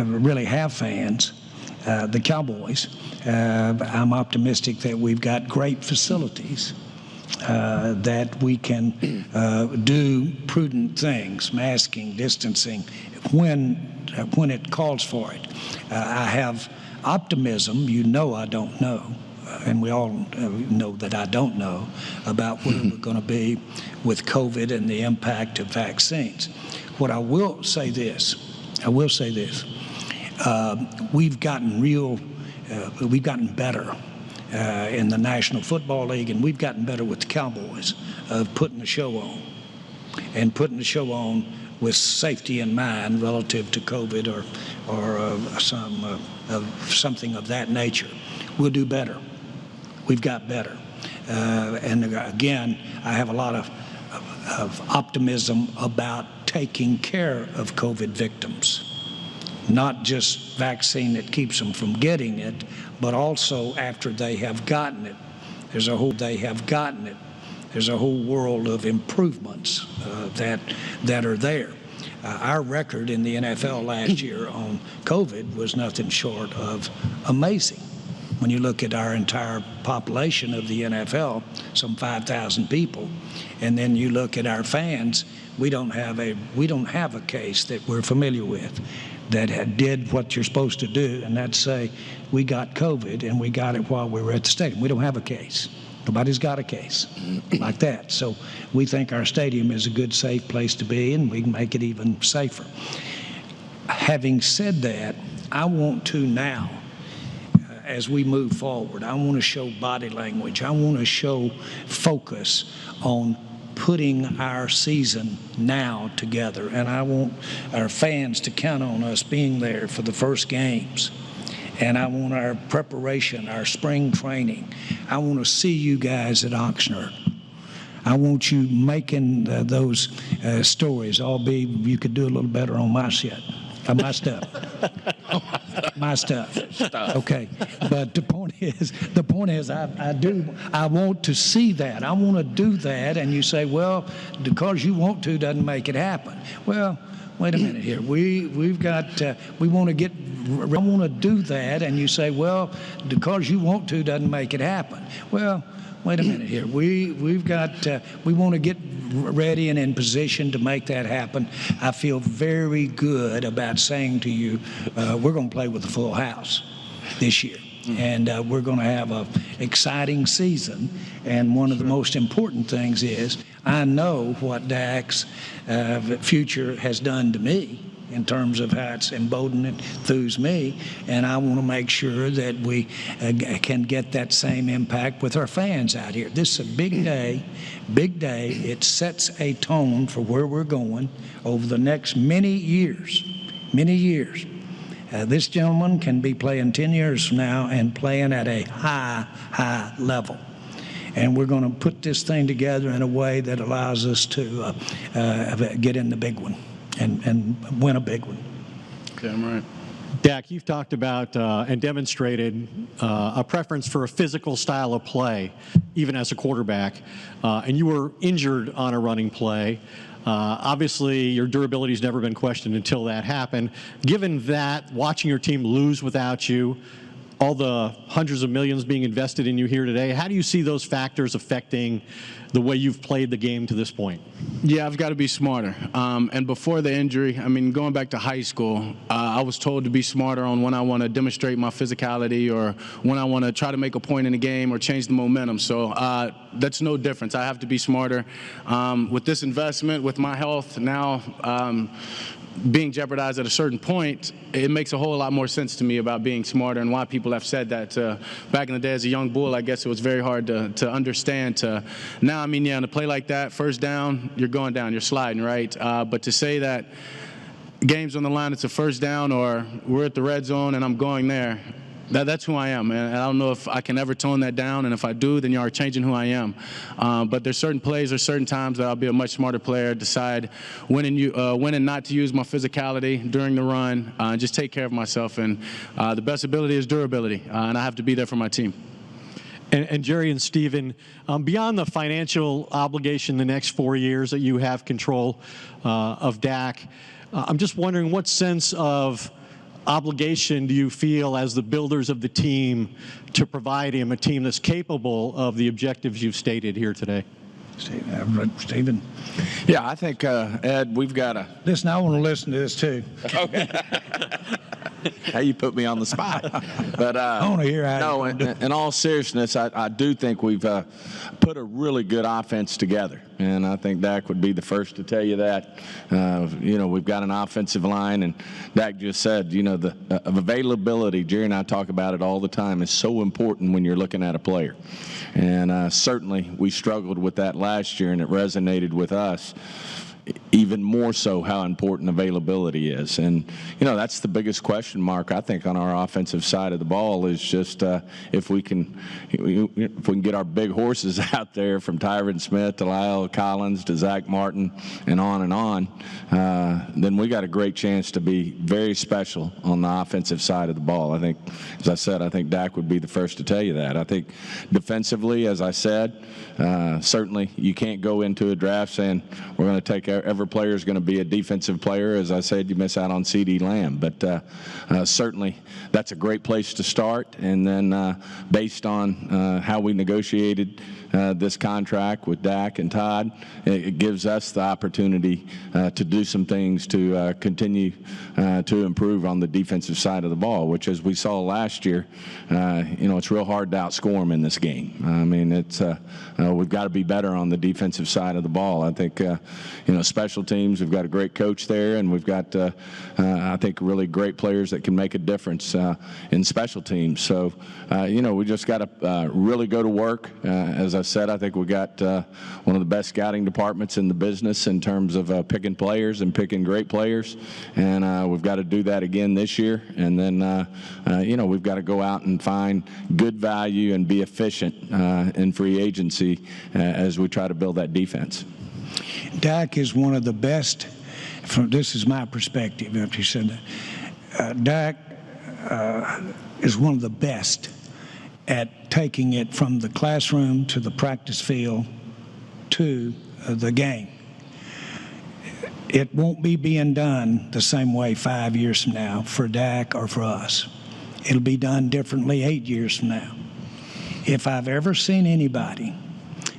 really have fans, the Cowboys. I'm optimistic that we've got great facilities. That we can do prudent things, masking, distancing, when it calls for it. I have optimism. I don't know, and we all know that I don't know about where we're going to be with COVID and the impact of vaccines. What I will say this, we've gotten better. In the National Football League, and we've gotten better with the Cowboys of putting the show on, and putting the show on with safety in mind relative to COVID or something of that nature. We'll do better. We've got better. And again, I have a lot of optimism about taking care of COVID victims. Not just vaccine that keeps them from getting it, but also after they have gotten it. There's a whole world of improvements that are there. Our record in the NFL last year on COVID was nothing short of amazing. When you look at our entire population of the NFL, some 5,000 people, and then you look at our fans, we don't have a case that we're familiar with that did what you're supposed to do, and that's say we got COVID and we got it while we were at the stadium. We don't have a case. Nobody's got a case like that. So we think our stadium is a good, safe place to be, and we can make it even safer. Having said that, I want to now, as we move forward, I want to show body language. I want to show focus on putting our season now together. And I want our fans to count on us being there for the first games. And I want our preparation, our spring training. I want to see you guys at Oxnard. I want you making those stories, albeit you could do a little better on my shit. My stuff. My stuff. Okay. But the point is, I want to see that. I want to do that. And you say, well, because you want to doesn't make it happen. Well, wait a minute here. We want to get. I want to do that. And you say, well, because you want to doesn't make it happen. Well, wait a minute here. We want to get ready and in position to make that happen. I feel very good about saying to you, we're going to play with a full house this year. And we're going to have an exciting season. And one of the most important things is I know what Dak's future has done to me in terms of how it's emboldened and enthused me, and I want to make sure that we can get that same impact with our fans out here. This is a big day, big day. It sets a tone for where we're going over the next many years, many years. This gentleman can be playing 10 years from now and playing at a high level. And we're going to put this thing together in a way that allows us to get in the big one. And win a big one. Okay, I'm right. Dak, you've talked about and demonstrated a preference for a physical style of play, even as a quarterback, and you were injured on a running play. Obviously, your durability has never been questioned until that happened. Given that, watching your team lose without you, all the hundreds of millions being invested in you here today, how do you see those factors affecting the way you've played the game to this point? Yeah, I've got to be smarter. And before the injury, I mean, going back to high school, I was told to be smarter on when I want to demonstrate my physicality or when I want to try to make a point in the game or change the momentum. So that's no difference. I have to be smarter. With this investment, with my health now, being jeopardized at a certain point, it makes a whole lot more sense to me about being smarter and why people have said that. Back in the day as a young bull, I guess it was very hard to understand. Now, I mean, yeah, in a play like that, first down, you're going down, you're sliding, right? But to say that game's on the line, it's a first down, or we're at the red zone and I'm going there, that's who I am, and I don't know if I can ever tone that down, and if I do, then you are changing who I am. But there's certain plays, there's certain times that I'll be a much smarter player, decide when and not to use my physicality during the run, and just take care of myself. And the best ability is durability, and I have to be there for my team. And Jerry and Stephen, beyond the financial obligation the next 4 years that you have control of Dak, I'm just wondering what sense of obligation do you feel as the builders of the team to provide him a team that's capable of the objectives you've stated here today? Stephen. Yeah, I think, Ed, we've got to. Listen, I want to listen to this too. Okay. How you put me on the spot. But I want to hear how. No, in all seriousness, I do think we've put a really good offense together, and I think Dak would be the first to tell you that. We've got an offensive line, and Dak just said, the availability. Jerry and I talk about it all the time. Is so important when you're looking at a player, and certainly we struggled with that last year, and it resonated with us. Even more so how important availability is. And, that's the biggest question mark, I think, on our offensive side of the ball is just if we can get our big horses out there from Tyron Smith to Lyle Collins to Zach Martin and on, then we got a great chance to be very special on the offensive side of the ball. I think, as I said, I think Dak would be the first to tell you that. I think defensively, as I said, certainly you can't go into a draft saying we're going to take every player is going to be a defensive player. As I said, you miss out on CeeDee Lamb. But certainly that's a great place to start. And then based on how we negotiated this contract with Dak and Todd, it gives us the opportunity to do some things to continue to improve on the defensive side of the ball, which, as we saw last year, it's real hard to outscore them in this game. I mean, it's we've got to be better on the defensive side of the ball. I think, special teams. We've got a great coach there, and we've got, I think, really great players that can make a difference in special teams. So, we just got to really go to work. As I said, I think we got one of the best scouting departments in the business in terms of picking players and picking great players, and we've got to do that again this year. And then, we've got to go out and find good value and be efficient in free agency as we try to build that defense. Dak is one of the best, this is my perspective after you said that. Dak is one of the best at taking it from the classroom to the practice field to the game. It won't be being done the same way 5 years from now for Dak or for us. It'll be done differently 8 years from now. If I've ever seen anybody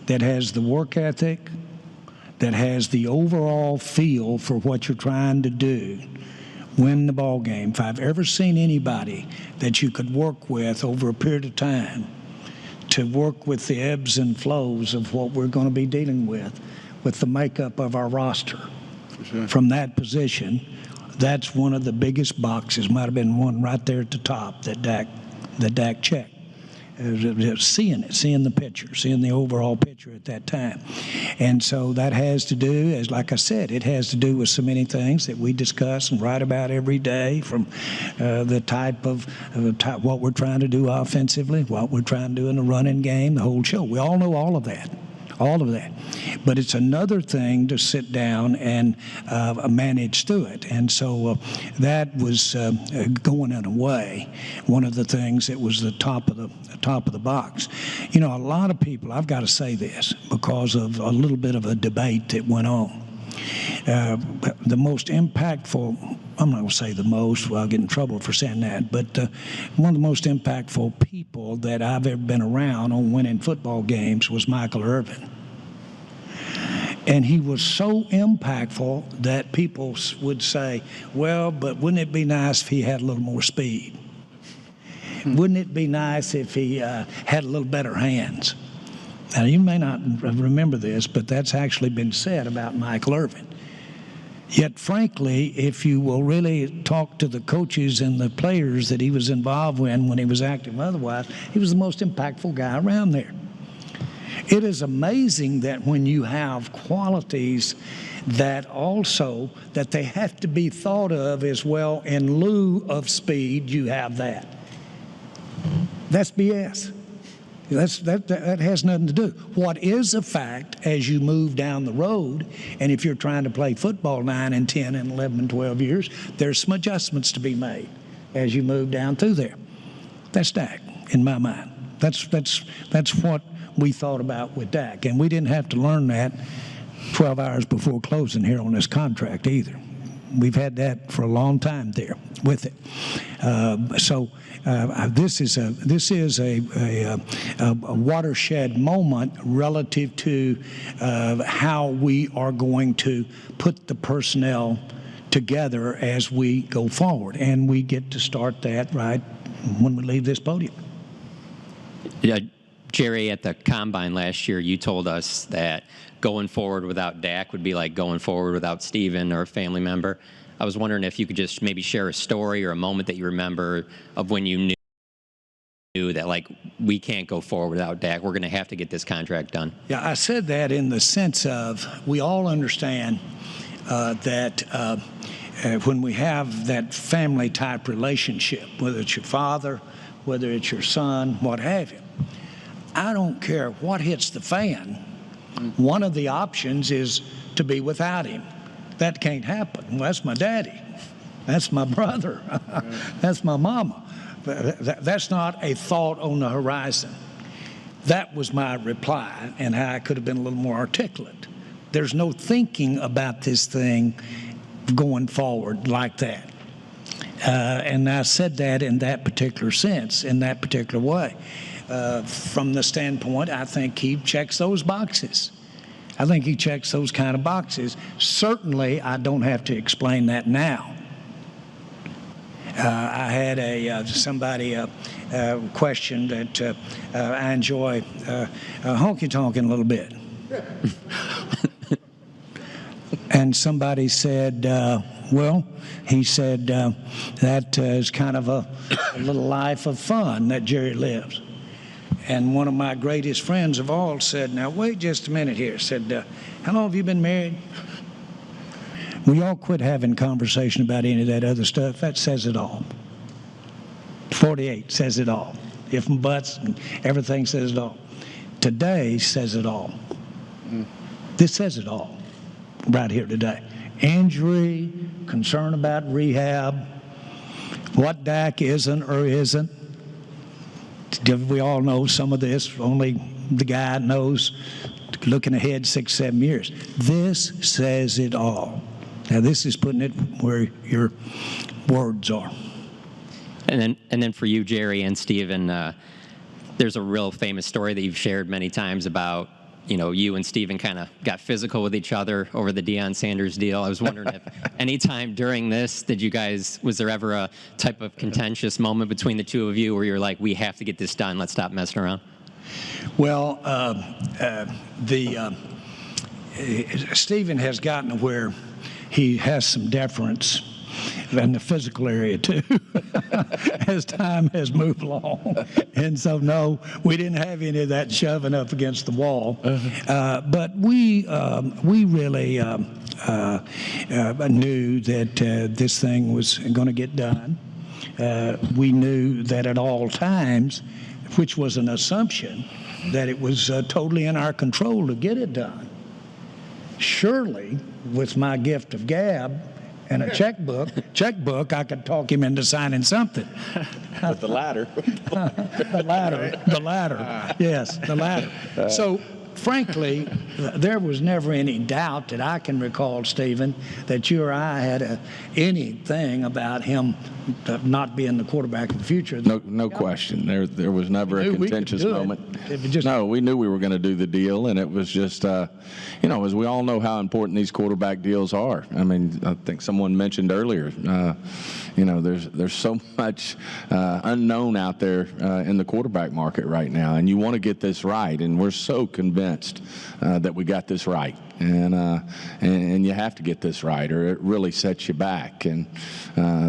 that has the work ethic, that has the overall feel for what you're trying to do, win the ball game, if I've ever seen anybody that you could work with over a period of time to work with the ebbs and flows of what we're going to be dealing with the makeup of our roster, from that position, that's one of the biggest boxes. Might have been one right there at the top that Dak checked. Seeing the picture, seeing the overall picture at that time. And so that has to do, as like I said, it has to do with so many things that we discuss and write about every day, from the type of what we're trying to do offensively, what we're trying to do in the running game, the whole show. We all know all of that. But it's another thing to sit down and manage through it. And so that was going in a way one of the things that was the top of the box. A lot of people, I've got to say this because of a little bit of a debate that went on. The most impactful, I'm not going to say the most, well, I'll get in trouble for saying that, but one of the most impactful people that I've ever been around on winning football games was Michael Irvin. And he was so impactful that people would say, well, but wouldn't it be nice if he had a little more speed? Wouldn't it be nice if he had a little better hands? Now, you may not remember this, but that's actually been said about Michael Irvin. Yet, frankly, if you will really talk to the coaches and the players that he was involved in when he was active otherwise, he was the most impactful guy around there. It is amazing that when you have qualities that they have to be thought of as well in lieu of speed, you have that. That's BS. That has nothing to do. What is a fact as you move down the road, and if you're trying to play football 9 and 10 and 11 and 12 years, there's some adjustments to be made as you move down through there. That's Dak, in my mind. That's what we thought about with Dak, and we didn't have to learn that 12 hours before closing here on this contract either. We've had that for a long time there with it. This is a watershed moment relative to how we are going to put the personnel together as we go forward, and we get to start that right when we leave this podium. Yeah. Jerry, at the Combine last year, you told us that going forward without Dak would be like going forward without Steven or a family member. I was wondering if you could just maybe share a story or a moment that you remember of when you knew that, like, we can't go forward without Dak. We're going to have to get this contract done. Yeah, I said that in the sense of we all understand that when we have that family-type relationship, whether it's your father, whether it's your son, what have you, I don't care what hits the fan. One of the options is to be without him. That can't happen. Well, that's my daddy. That's my brother. That's my mama. That's not a thought on the horizon. That was my reply, and how I could have been a little more articulate. There's no thinking about this thing going forward like that. And I said that in that particular sense, in that particular way. From the standpoint, I think he checks those boxes. I think he checks those kind of boxes. Certainly, I don't have to explain that now. I had somebody question that I enjoy honky-tonking a little bit. And somebody said, well, he said, that is kind of a little life of fun that Jerry lives. And one of my greatest friends of all said, now wait just a minute here, said, how long have you been married? We all quit having conversation about any of that other stuff. That says it all. 48 says it all. If and buts, and everything says it all. Today says it all. This says it all right here today. Injury, concern about rehab, what Dak isn't or isn't. We all know some of this. Only the guy knows, looking ahead 6-7 years. This says it all. Now, this is putting it where your words are. And then for you, Jerry and Stephen, there's a real famous story that you've shared many times about, you and Stephen kind of got physical with each other over the Deion Sanders deal. I was wondering if any time during this, was there ever a type of contentious moment between the two of you where you're like, we have to get this done, let's stop messing around? Well, Stephen has gotten to where he has some deference in the physical area too, as time has moved along. And so, no, we didn't have any of that shoving up against the wall. But we really knew that this thing was going to get done. We knew that at all times, which was an assumption, that it was totally in our control to get it done. Surely, with my gift of gab and a checkbook, I could talk him into signing something. With the ladder. The ladder. Yes, the ladder. So, frankly, there was never any doubt that I can recall, Stephen, that you or I had anything about him not being the quarterback in the future. No question. There was never a contentious moment. No, we knew we were going to do the deal, and it was just, as we all know how important these quarterback deals are. I mean, I think someone mentioned earlier, there's so much unknown out there in the quarterback market right now, and you want to get this right, and we're so convinced that we got this right. And you have to get this right, or it really sets you back. And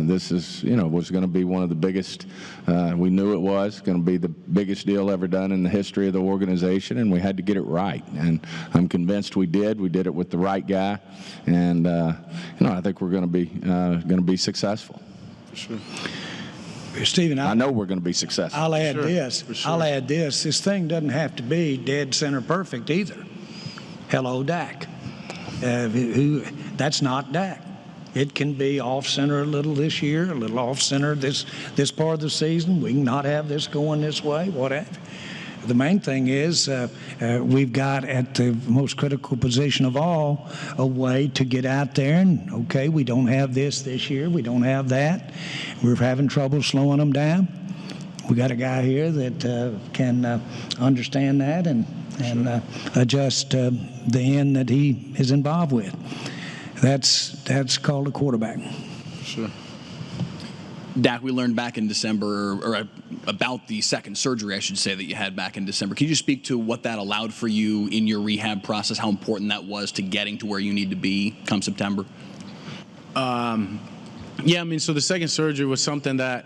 this is, was going to be one of the biggest. We knew it was going to be the biggest deal ever done in the history of the organization, and we had to get it right. And I'm convinced we did. We did it with the right guy, and I think we're going to be successful. For sure. Stephen, I know we're going to be successful. I'll add this. I'll add this. This thing doesn't have to be dead center perfect either. Hello, Dak. That's not Dak. It can be off center a little this year, a little off center this part of the season. We can not have this going this way, whatever. The main thing is we've got at the most critical position of all a way to get out there and, okay, we don't have this year, we don't have that. We're having trouble slowing them down. We got a guy here that can understand that and adjust the end that he is involved with. That's called a quarterback. Sure. Dak, we learned back in December, or about the second surgery, I should say, that you had back in December. Can you just speak to what that allowed for you in your rehab process, how important that was to getting to where you need to be come September? So the second surgery was something that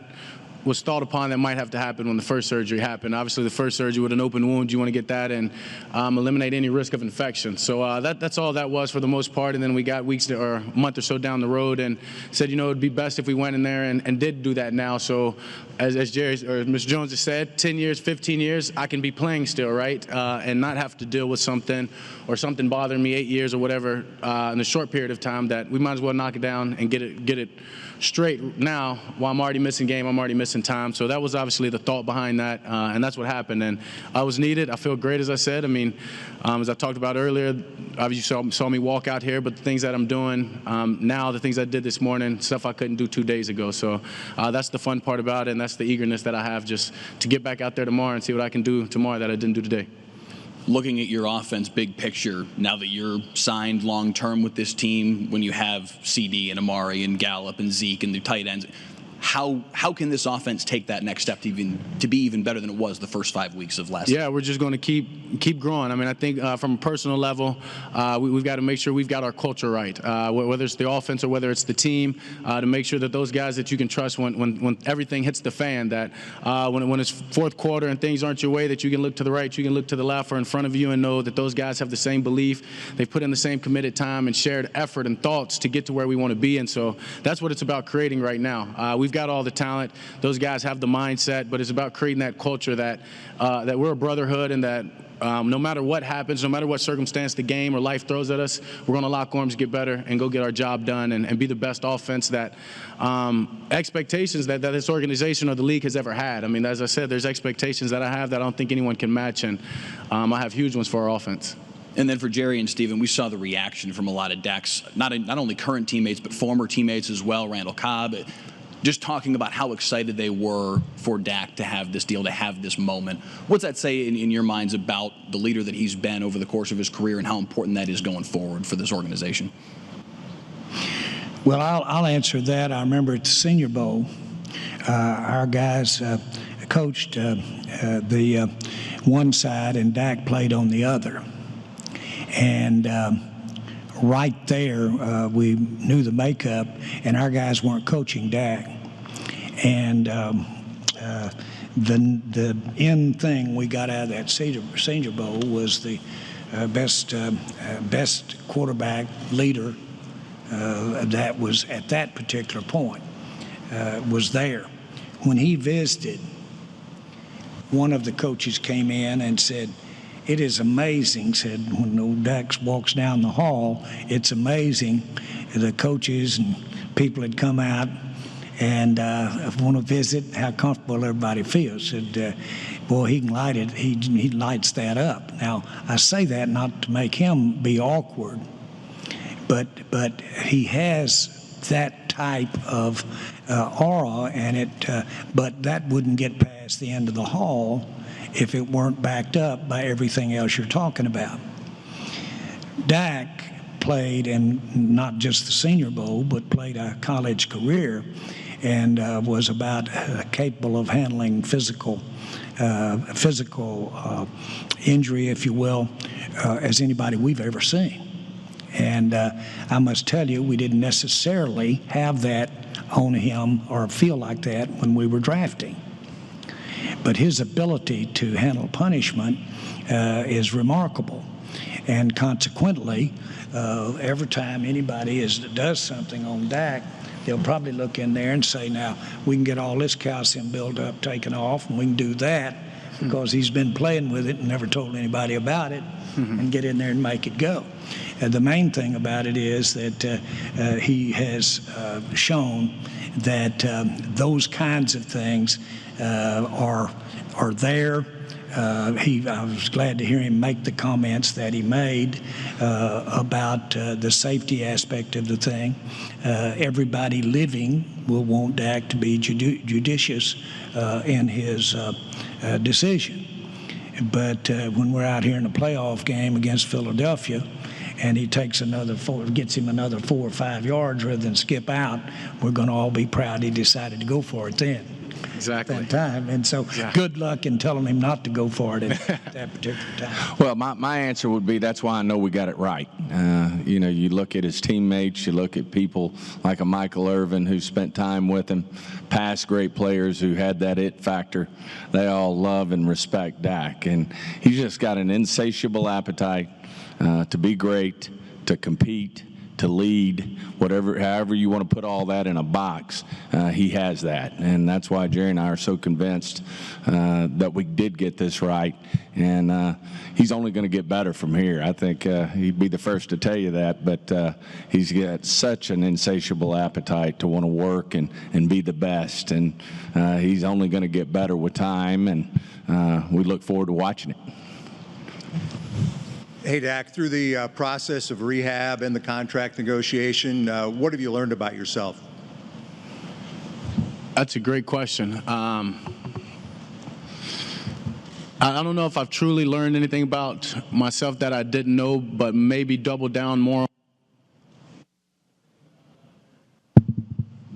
was thought upon that might have to happen when the first surgery happened. Obviously, the first surgery with an open wound, you want to get that and eliminate any risk of infection. So that's all that was for the most part. And then we got or a month or so down the road and said, it'd be best if we went in there and did do that now. So as Jerry or Mr. Jones has said, 10 years, 15 years, I can be playing still, right? And not have to deal with something bothering me 8 years or whatever in a short period of time, that we might as well knock it down and get it straight now. While I'm already missing game, I'm already missing time. So that was obviously the thought behind that, and that's what happened. And I was needed. I feel great, as I said. As I talked about earlier, obviously you saw me walk out here, but the things that I'm doing now, the things I did this morning, stuff I couldn't do 2 days ago. So that's the fun part about it, and that's the eagerness that I have just to get back out there tomorrow and see what I can do tomorrow that I didn't do today. Looking at your offense, big picture, now that you're signed long-term with this team, when you have CD and Amari and Gallup and Zeke and the tight ends, how can this offense take that next step to be even better than it was the first 5 weeks of last season? Yeah, we're just going to keep growing. I mean, I think from a personal level, we've got to make sure we've got our culture right, whether it's the offense or whether it's the team, to make sure that those guys that you can trust when everything hits the fan, that when it's fourth quarter and things aren't your way, that you can look to the right, you can look to the left or in front of you and know that those guys have the same belief. They've put in the same committed time and shared effort and thoughts to get to where we want to be. And so that's what it's about creating right now. We've got all the talent. Those guys have the mindset, but it's about creating that culture that we're a brotherhood and that no matter what happens, no matter what circumstance the game or life throws at us, we're going to lock arms, get better, and go get our job done and be the best offense that expectations that this organization or the league has ever had. I mean, as I said, there's expectations that I have that I don't think anyone can match, and I have huge ones for our offense. And then for Jerry and Steven, we saw the reaction from a lot of Dak's, not only current teammates, but former teammates as well, Randall Cobb, just talking about how excited they were for Dak to have this deal, to have this moment. What's that say in your minds about the leader that he's been over the course of his career and how important that is going forward for this organization? Well, I'll answer that. I remember at the Senior Bowl, our guys coached the one side and Dak played on the other. And right there, we knew the makeup, and our guys weren't coaching Dak. And the end thing we got out of that Senior Bowl was the best quarterback leader that was at that particular point was there. When he visited, one of the coaches came in and said, "It is amazing," said, when old Dak walks down the hall, it's amazing. The coaches and people had come out and want to visit, how comfortable everybody feels. Said, boy, he can light it. He lights that up. Now, I say that not to make him be awkward, but he has that type of aura, and but that wouldn't get past the end of the hall if it weren't backed up by everything else you're talking about. Dak played in not just the Senior Bowl, but played a college career and was about capable of handling physical injury, if you will, as anybody we've ever seen. And I must tell you, we didn't necessarily have that on him or feel like that when we were drafting. But his ability to handle punishment is remarkable. And consequently, every time anybody does something on Dak, they'll probably look in there and say, now, we can get all this calcium buildup taken off, and we can do that because he's been playing with it and never told anybody about it, and get in there and make it go. The main thing about it is that he has shown that those kinds of things are there. I was glad to hear him make the comments that he made about the safety aspect of the thing. Everybody living will want Dak to be judicious in his decision. But when we're out here in a playoff game against Philadelphia, and he takes gets him another 4 or 5 yards rather than skip out, we're going to all be proud he decided to go for it then. Exactly. That time. And so good luck in telling him not to go for it at that particular time. Well, my answer would be that's why I know we got it right. You look at his teammates, you look at people like a Michael Irvin who spent time with him, past great players who had that it factor. They all love and respect Dak. And he's just got an insatiable appetite to be great, to compete, to lead, however you want to put all that in a box, he has that. And that's why Jerry and I are so convinced that we did get this right. And he's only going to get better from here. I think he'd be the first to tell you that, but he's got such an insatiable appetite to want to work and be the best. And he's only going to get better with time, and we look forward to watching it. Hey, Dak, through the process of rehab and the contract negotiation, what have you learned about yourself? That's a great question. I don't know if I've truly learned anything about myself that I didn't know, but maybe double down more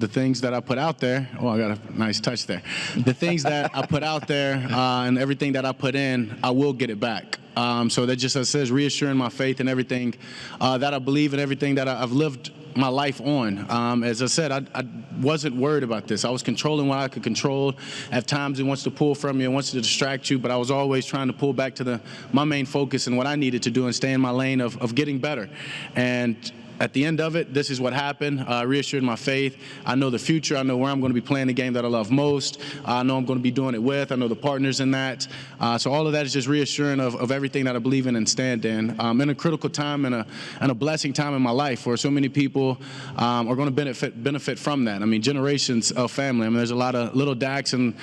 the things that I put out there. Oh, I got a nice touch there. The things that I put out there and everything that I put in, I will get it back. So that just, as it says, reassuring my faith in everything that I believe and everything that I've lived my life on. As I said, I wasn't worried about this. I was controlling what I could control. At times it wants to pull from you, it wants to distract you, but I was always trying to pull back to my main focus and what I needed to do and stay in my lane of getting better. And at the end of it, this is what happened. Reassured my faith. I know the future. I know where I'm going to be playing the game that I love most. I know I'm going to be doing it with. I know the partners in that. So all of that is just reassuring of everything that I believe in and stand in a critical time and a blessing time in my life where so many people are going to benefit from that. I mean, generations of family. I mean, there's a lot of little Daks and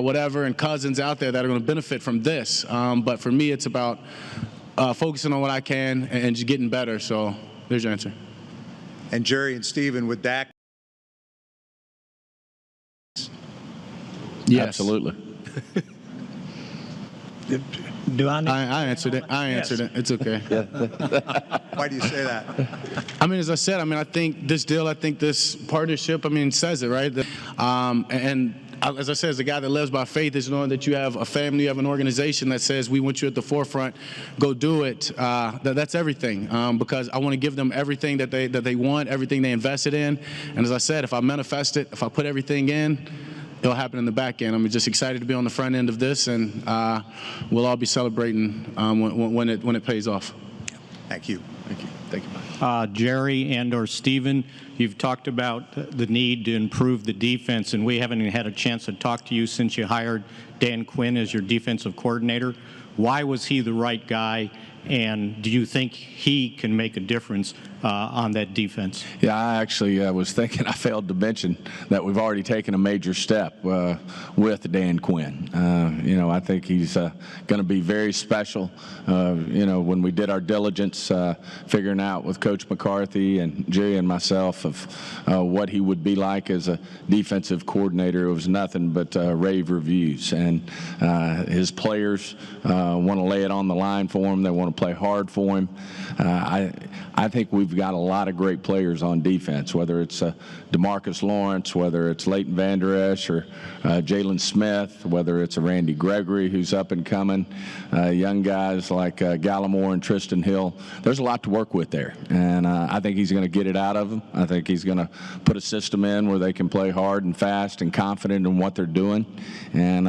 whatever and cousins out there that are going to benefit from this. But for me, it's about focusing on what I can and just getting better. So there's your answer. And Jerry and Stephen, with Dak. Yes. Absolutely. Do I need? I answered it. I answered it. It's okay. Why do you say that? I mean, as I said, I think this deal, I think this partnership, says it, right? As I said, as a guy that lives by faith, is knowing that you have a family, you have an organization that says, we want you at the forefront, go do it. That's everything, because I want to give them everything that they want, everything they invested in. And as I said, if I manifest it, if I put everything in, it'll happen in the back end. I'm just excited to be on the front end of this, and we'll all be celebrating when it pays off. Thank you. Thank you. Thank you. Jerry and/or Stephen, you've talked about the need to improve the defense, and we haven't even had a chance to talk to you since you hired Dan Quinn as your defensive coordinator. Why was he the right guy, and do you think he can make a difference on that defense? Yeah, I actually was thinking, I failed to mention that we've already taken a major step with Dan Quinn. I think he's going to be very special. When we did our diligence, figuring out with Coach McCarthy and Jerry and myself of what he would be like as a defensive coordinator, it was nothing but rave reviews. And his players want to lay it on the line for him. They want to play hard for him. I think we've got a lot of great players on defense, whether it's DeMarcus Lawrence, whether it's Leighton Vander Esch or Jalen Smith, whether it's a Randy Gregory who's up and coming, young guys like Gallimore and Tristan Hill. There's a lot to work with there, and I think he's going to get it out of them. I think he's going to put a system in where they can play hard and fast and confident in what they're doing, and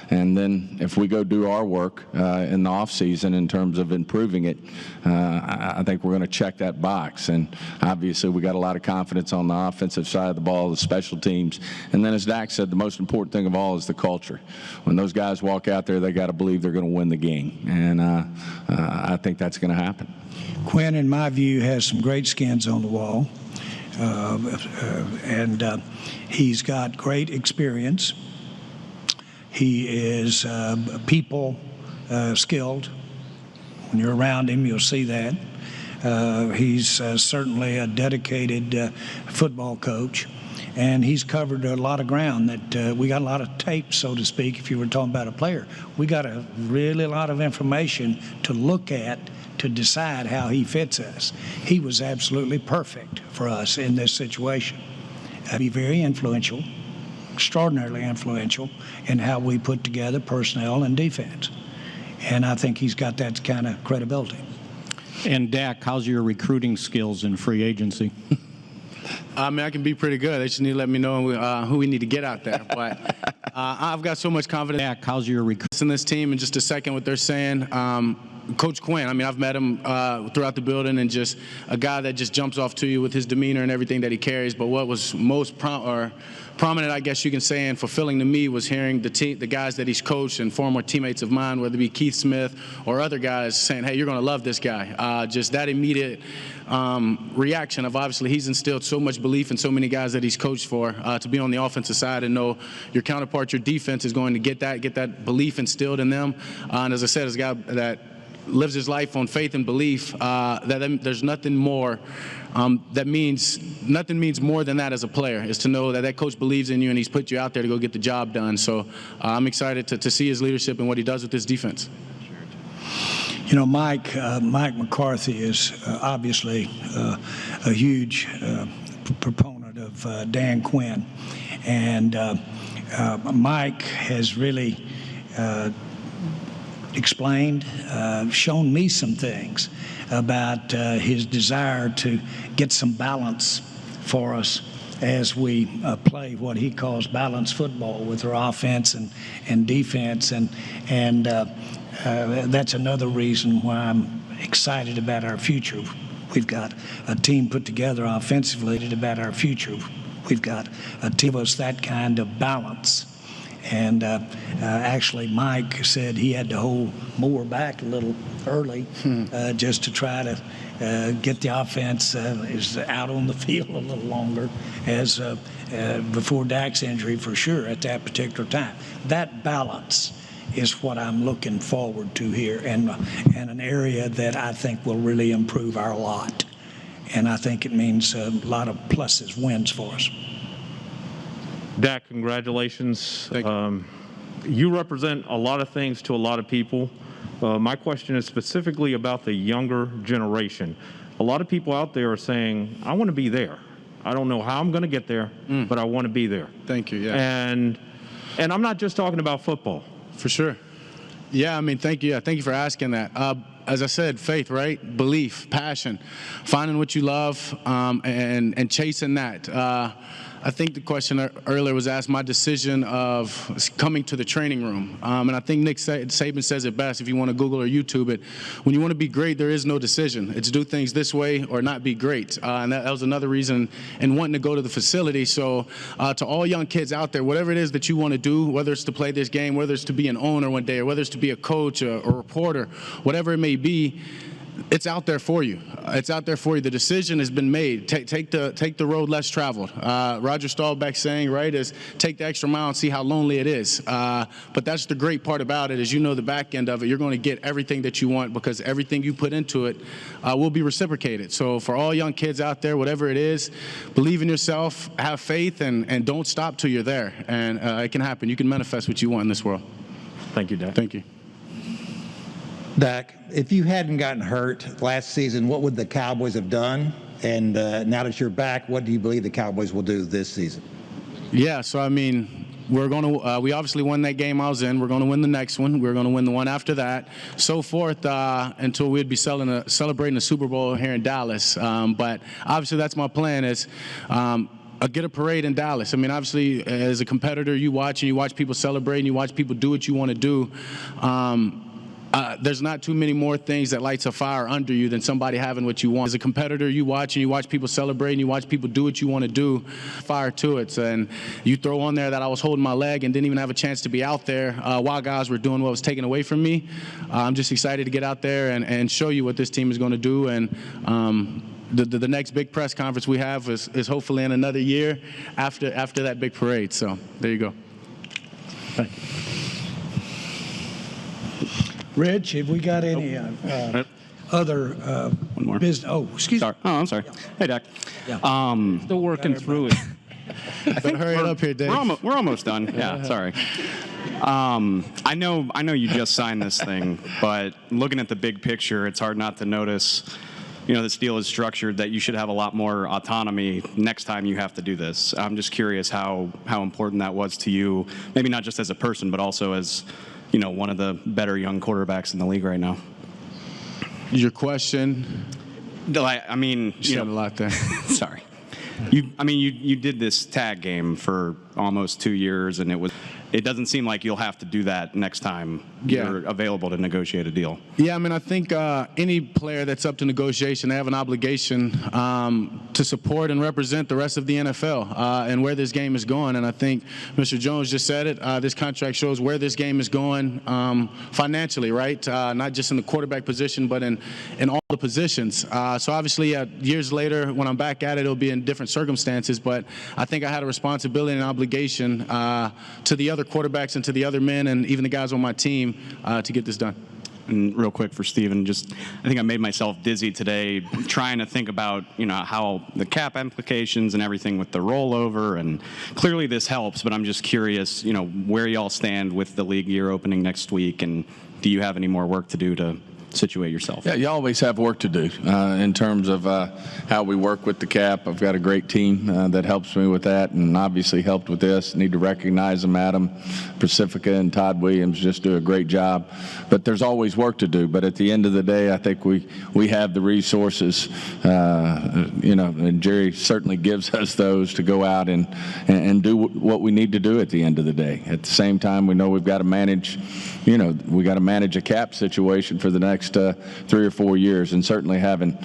then if we go do our work in the offseason in terms of improving it, I think we're going to check that box. And obviously we got a lot of confidence on the offensive side of the ball, the special teams, and then as Dak said, the most important thing of all is the culture. When those guys walk out there, they got to believe they're going to win the game, and I think that's going to happen. Quinn, in my view, has some great skins on the wall, and he's got great experience. He is people skilled. When you're around him, you'll see that. He's certainly a dedicated football coach, and he's covered a lot of ground that we got a lot of tape, so to speak, if you were talking about a player. We got a lot of information to look at to decide how he fits us. He was absolutely perfect for us in this situation. Be very influential, extraordinarily influential in how we put together personnel and defense. And I think he's got that kind of credibility. And Dak, how's your recruiting skills in free agency? I can be pretty good. They just need to let me know who we need to get out there. But I've got so much confidence. Dak, how's your recruiting in this team? In just a second, what they're saying. Coach Quinn, I've met him throughout the building, and just a guy that just jumps off to you with his demeanor and everything that he carries. But what was most prominent, I guess you can say, and fulfilling to me was hearing the guys that he's coached and former teammates of mine, whether it be Keith Smith or other guys, saying, hey, you're going to love this guy. Just that immediate reaction of, obviously, he's instilled so much belief in so many guys that he's coached for, to be on the offensive side and know your counterpart, your defense is going to get that belief instilled in them. And as I said, as a guy that lives his life on faith and belief, that there's nothing more nothing means more than that as a player, is to know that coach believes in you and he's put you out there to go get the job done. So I'm excited to see his leadership and what he does with this defense. Mike McCarthy is obviously a huge proponent of Dan Quinn. And Mike has really explained, shown me some things about his desire to get some balance for us as we play what he calls balanced football with our offense and defense. And that's another reason why I'm excited about our future. We've got a team put together offensively about our future. We've got a team with that kind of balance. And actually, Mike said he had to hold Moore back a little early just to try to get the offense is out on the field a little longer as before Dak's injury for sure at that particular time. That balance is what I'm looking forward to here, and an area that I think will really improve our lot. And I think it means a lot of pluses, wins for us. Dak, congratulations. Thank you. You represent a lot of things to a lot of people. My question is specifically about the younger generation. A lot of people out there are saying, I want to be there. I don't know how I'm going to get there, but I want to be there. Thank you, yeah. And I'm not just talking about football. For sure. Yeah, I mean, thank you. Yeah, thank you for asking that. As I said, faith, right? Belief, passion, finding what you love, and chasing that. I think the question earlier was asked, my decision of coming to the training room. And I think Nick Saban says it best, if you want to Google or YouTube it. When you want to be great, there is no decision. It's do things this way or not be great. And that was another reason in wanting to go to the facility. So to all young kids out there, whatever it is that you want to do, whether it's to play this game, whether it's to be an owner one day, or whether it's to be a coach or a reporter, whatever it may be, it's out there for you. It's out there for you. The decision has been made. Take the road less traveled. Roger Staubach saying, right, is take the extra mile and see how lonely it is. But that's the great part about it, is you know the back end of it. You're going to get everything that you want because everything you put into it will be reciprocated. So for all young kids out there, whatever it is, believe in yourself, have faith, and don't stop till you're there. And it can happen. You can manifest what you want in this world. Thank you, Dak. Thank you. Dak, if you hadn't gotten hurt last season, what would the Cowboys have done? And now that you're back, what do you believe the Cowboys will do this season? Yeah, so I mean, we're going to. We obviously won that game I was in. We're going to win the next one. We're going to win the one after that, so forth, until we'd be celebrating the Super Bowl here in Dallas. But obviously, that's my plan. Is get a parade in Dallas. I mean, obviously, as a competitor, you watch people celebrate, and you watch people do what you want to do. There's not too many more things that lights a fire under you than somebody having what you want. As a competitor, you watch people celebrate, and you watch people do what you want to do, fire to it. And you throw on there that I was holding my leg and didn't even have a chance to be out there while guys were doing what was taken away from me. I'm just excited to get out there and show you what this team is going to do. And the next big press conference we have is hopefully in another year after that big parade. So there you go. Thank you. Rich, have we got any other one more business? Oh, excuse me. Oh, I'm sorry. Hey, Dak. Yeah. Still working through it. I think hurry it up here, Dave. We're almost done. Yeah, sorry. I know you just signed this thing, but looking at the big picture, it's hard not to notice, this deal is structured that you should have a lot more autonomy next time you have to do this. I'm just curious how important that was to you, maybe not just as a person, but also as one of the better young quarterbacks in the league right now. Your question? I mean, you said a lot there. Sorry. You did this tag game for almost 2 years, and it doesn't seem like you'll have to do that next time you're available to negotiate a deal. Yeah, I mean, I think any player that's up to negotiation, they have an obligation to support and represent the rest of the NFL and where this game is going. And I think Mr. Jones just said it. This contract shows where this game is going financially, right? Not just in the quarterback position, but in all the positions. So obviously, years later, when I'm back at it, it'll be in different circumstances. But I think I had a responsibility and obligation to the other quarterbacks and to the other men and even the guys on my team to get this done. And real quick for Steven, I think I made myself dizzy today trying to think about, how the cap implications and everything with the rollover, and clearly this helps, but I'm just curious, where y'all stand with the league year opening next week, and do you have any more work to do to situate yourself? Yeah, you always have work to do in terms of how we work with the cap. I've got a great team that helps me with that, and obviously helped with this. Need to recognize them. Adam Pacifica and Todd Williams just do a great job. But there's always work to do. But at the end of the day, I think we have the resources, and Jerry certainly gives us those to go out and do what we need to do at the end of the day. At the same time, we know we've got to manage, a cap situation for the next 3 or 4 years, and certainly having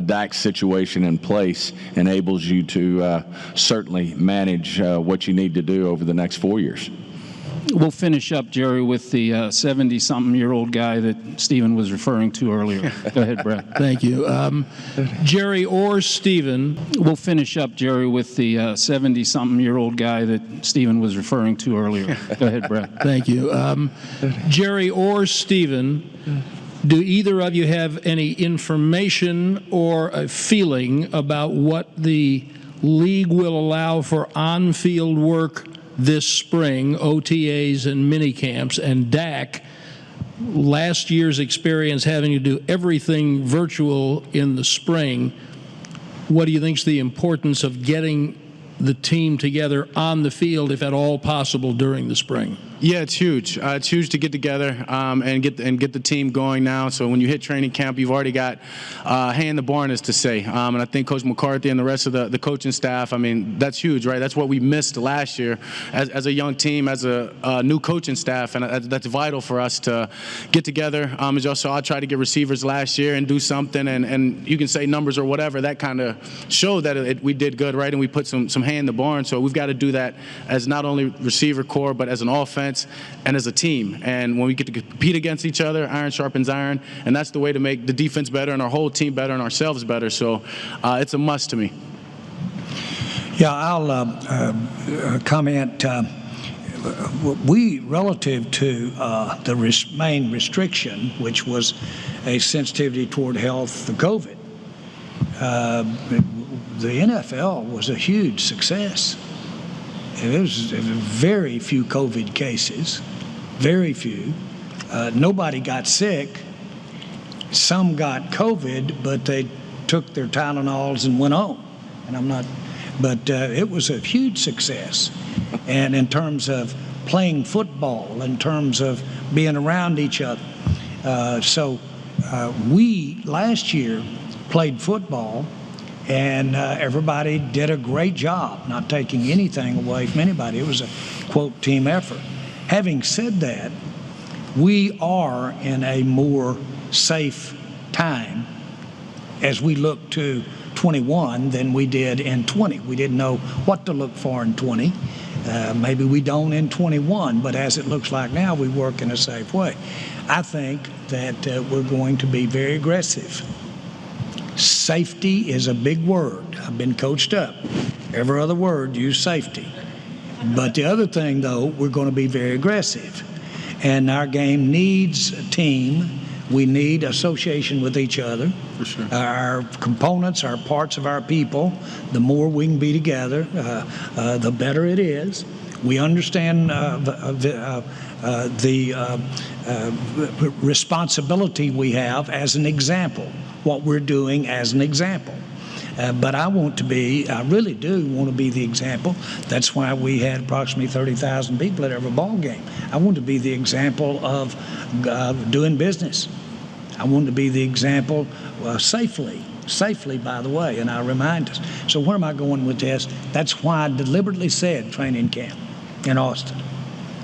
Dak's situation in place enables you to certainly manage what you need to do over the next 4 years. We'll finish up, Jerry, with the 70-something-year-old guy that Stephen was referring to earlier. Go ahead, Brett. Thank you. Jerry or Stephen. We'll finish up, Jerry, with the 70-something-year-old guy that Stephen was referring to earlier. Go ahead, Brett. Thank you. Jerry or Stephen, do either of you have any information or a feeling about what the league will allow for on-field work this spring, OTAs and minicamps? And Dak, last year's experience having to do everything virtual in the spring, what do you think is the importance of getting the team together on the field, if at all possible, during the spring? Yeah, it's huge. It's huge to get together and get the team going now. So when you hit training camp, you've already got hay in the barn, as to say. And I think Coach McCarthy and the rest of the coaching staff, I mean, that's huge, right? That's what we missed last year as a young team, as a new coaching staff, and that's vital for us to get together. As you saw, I tried to get receivers last year and do something, and you can say numbers or whatever. That kind of showed that we did good, right? And we put some hay in the barn. So we've got to do that as not only receiver core, but as an offense and as a team. And when we get to compete against each other, iron sharpens iron, and that's the way to make the defense better and our whole team better and ourselves better. So it's a must to me. Yeah, I'll comment. We, relative to the main restriction, which was a sensitivity toward health, the COVID, the NFL was a huge success. There was very few COVID cases, very few. Nobody got sick. Some got COVID, but they took their Tylenols and went on. And but it was a huge success. And in terms of playing football, in terms of being around each other. So we, last year, played football, and everybody did a great job, not taking anything away from anybody. It was a, quote, team effort. Having said that, we are in a more safe time as we look to 21 than we did in 20. We didn't know what to look for in 20. Maybe we don't in 21, but as it looks like now, we work in a safe way. I think that we're going to be very aggressive. Safety is a big word. I've been coached up. Every other word, use safety. But the other thing, though, we're going to be very aggressive. And our game needs a team. We need association with each other. For sure. Our components, our parts of our people, the more we can be together, the better it is. We understand the responsibility we have as an example, what we're doing as an example. But I really do want to be the example. That's why we had approximately 30,000 people at every ball game. I want to be the example of doing business. I want to be the example safely, by the way, and I remind us. So where am I going with this? That's why I deliberately said training camp in Austin.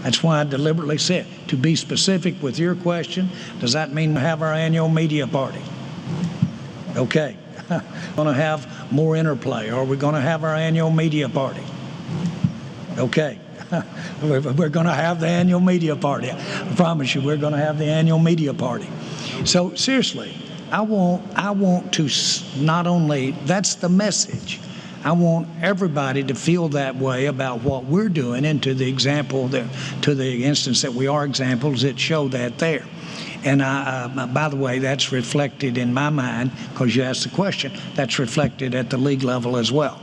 That's why I deliberately said, to be specific with your question, does that mean have our annual media party? Okay. Going to have more interplay. Are we going to have our annual media party? Okay. We're going to have the annual media party. I promise you, we're going to have the annual media party. So seriously, I want to not only, that's the message. I want everybody to feel that way about what we're doing, and to the example, to the instance that we are examples that show that there. And by the way, that's reflected in my mind, because you asked the question, that's reflected at the league level as well.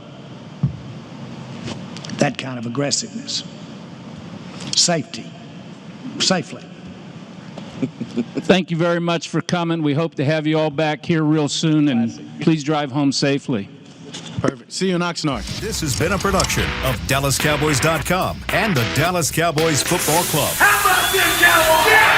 That kind of aggressiveness. Safely. Thank you very much for coming. We hope to have you all back here real soon, and please drive home safely. Perfect. See you in Oxnard. This has been a production of DallasCowboys.com and the Dallas Cowboys Football Club. How about this, Cowboys? Yeah!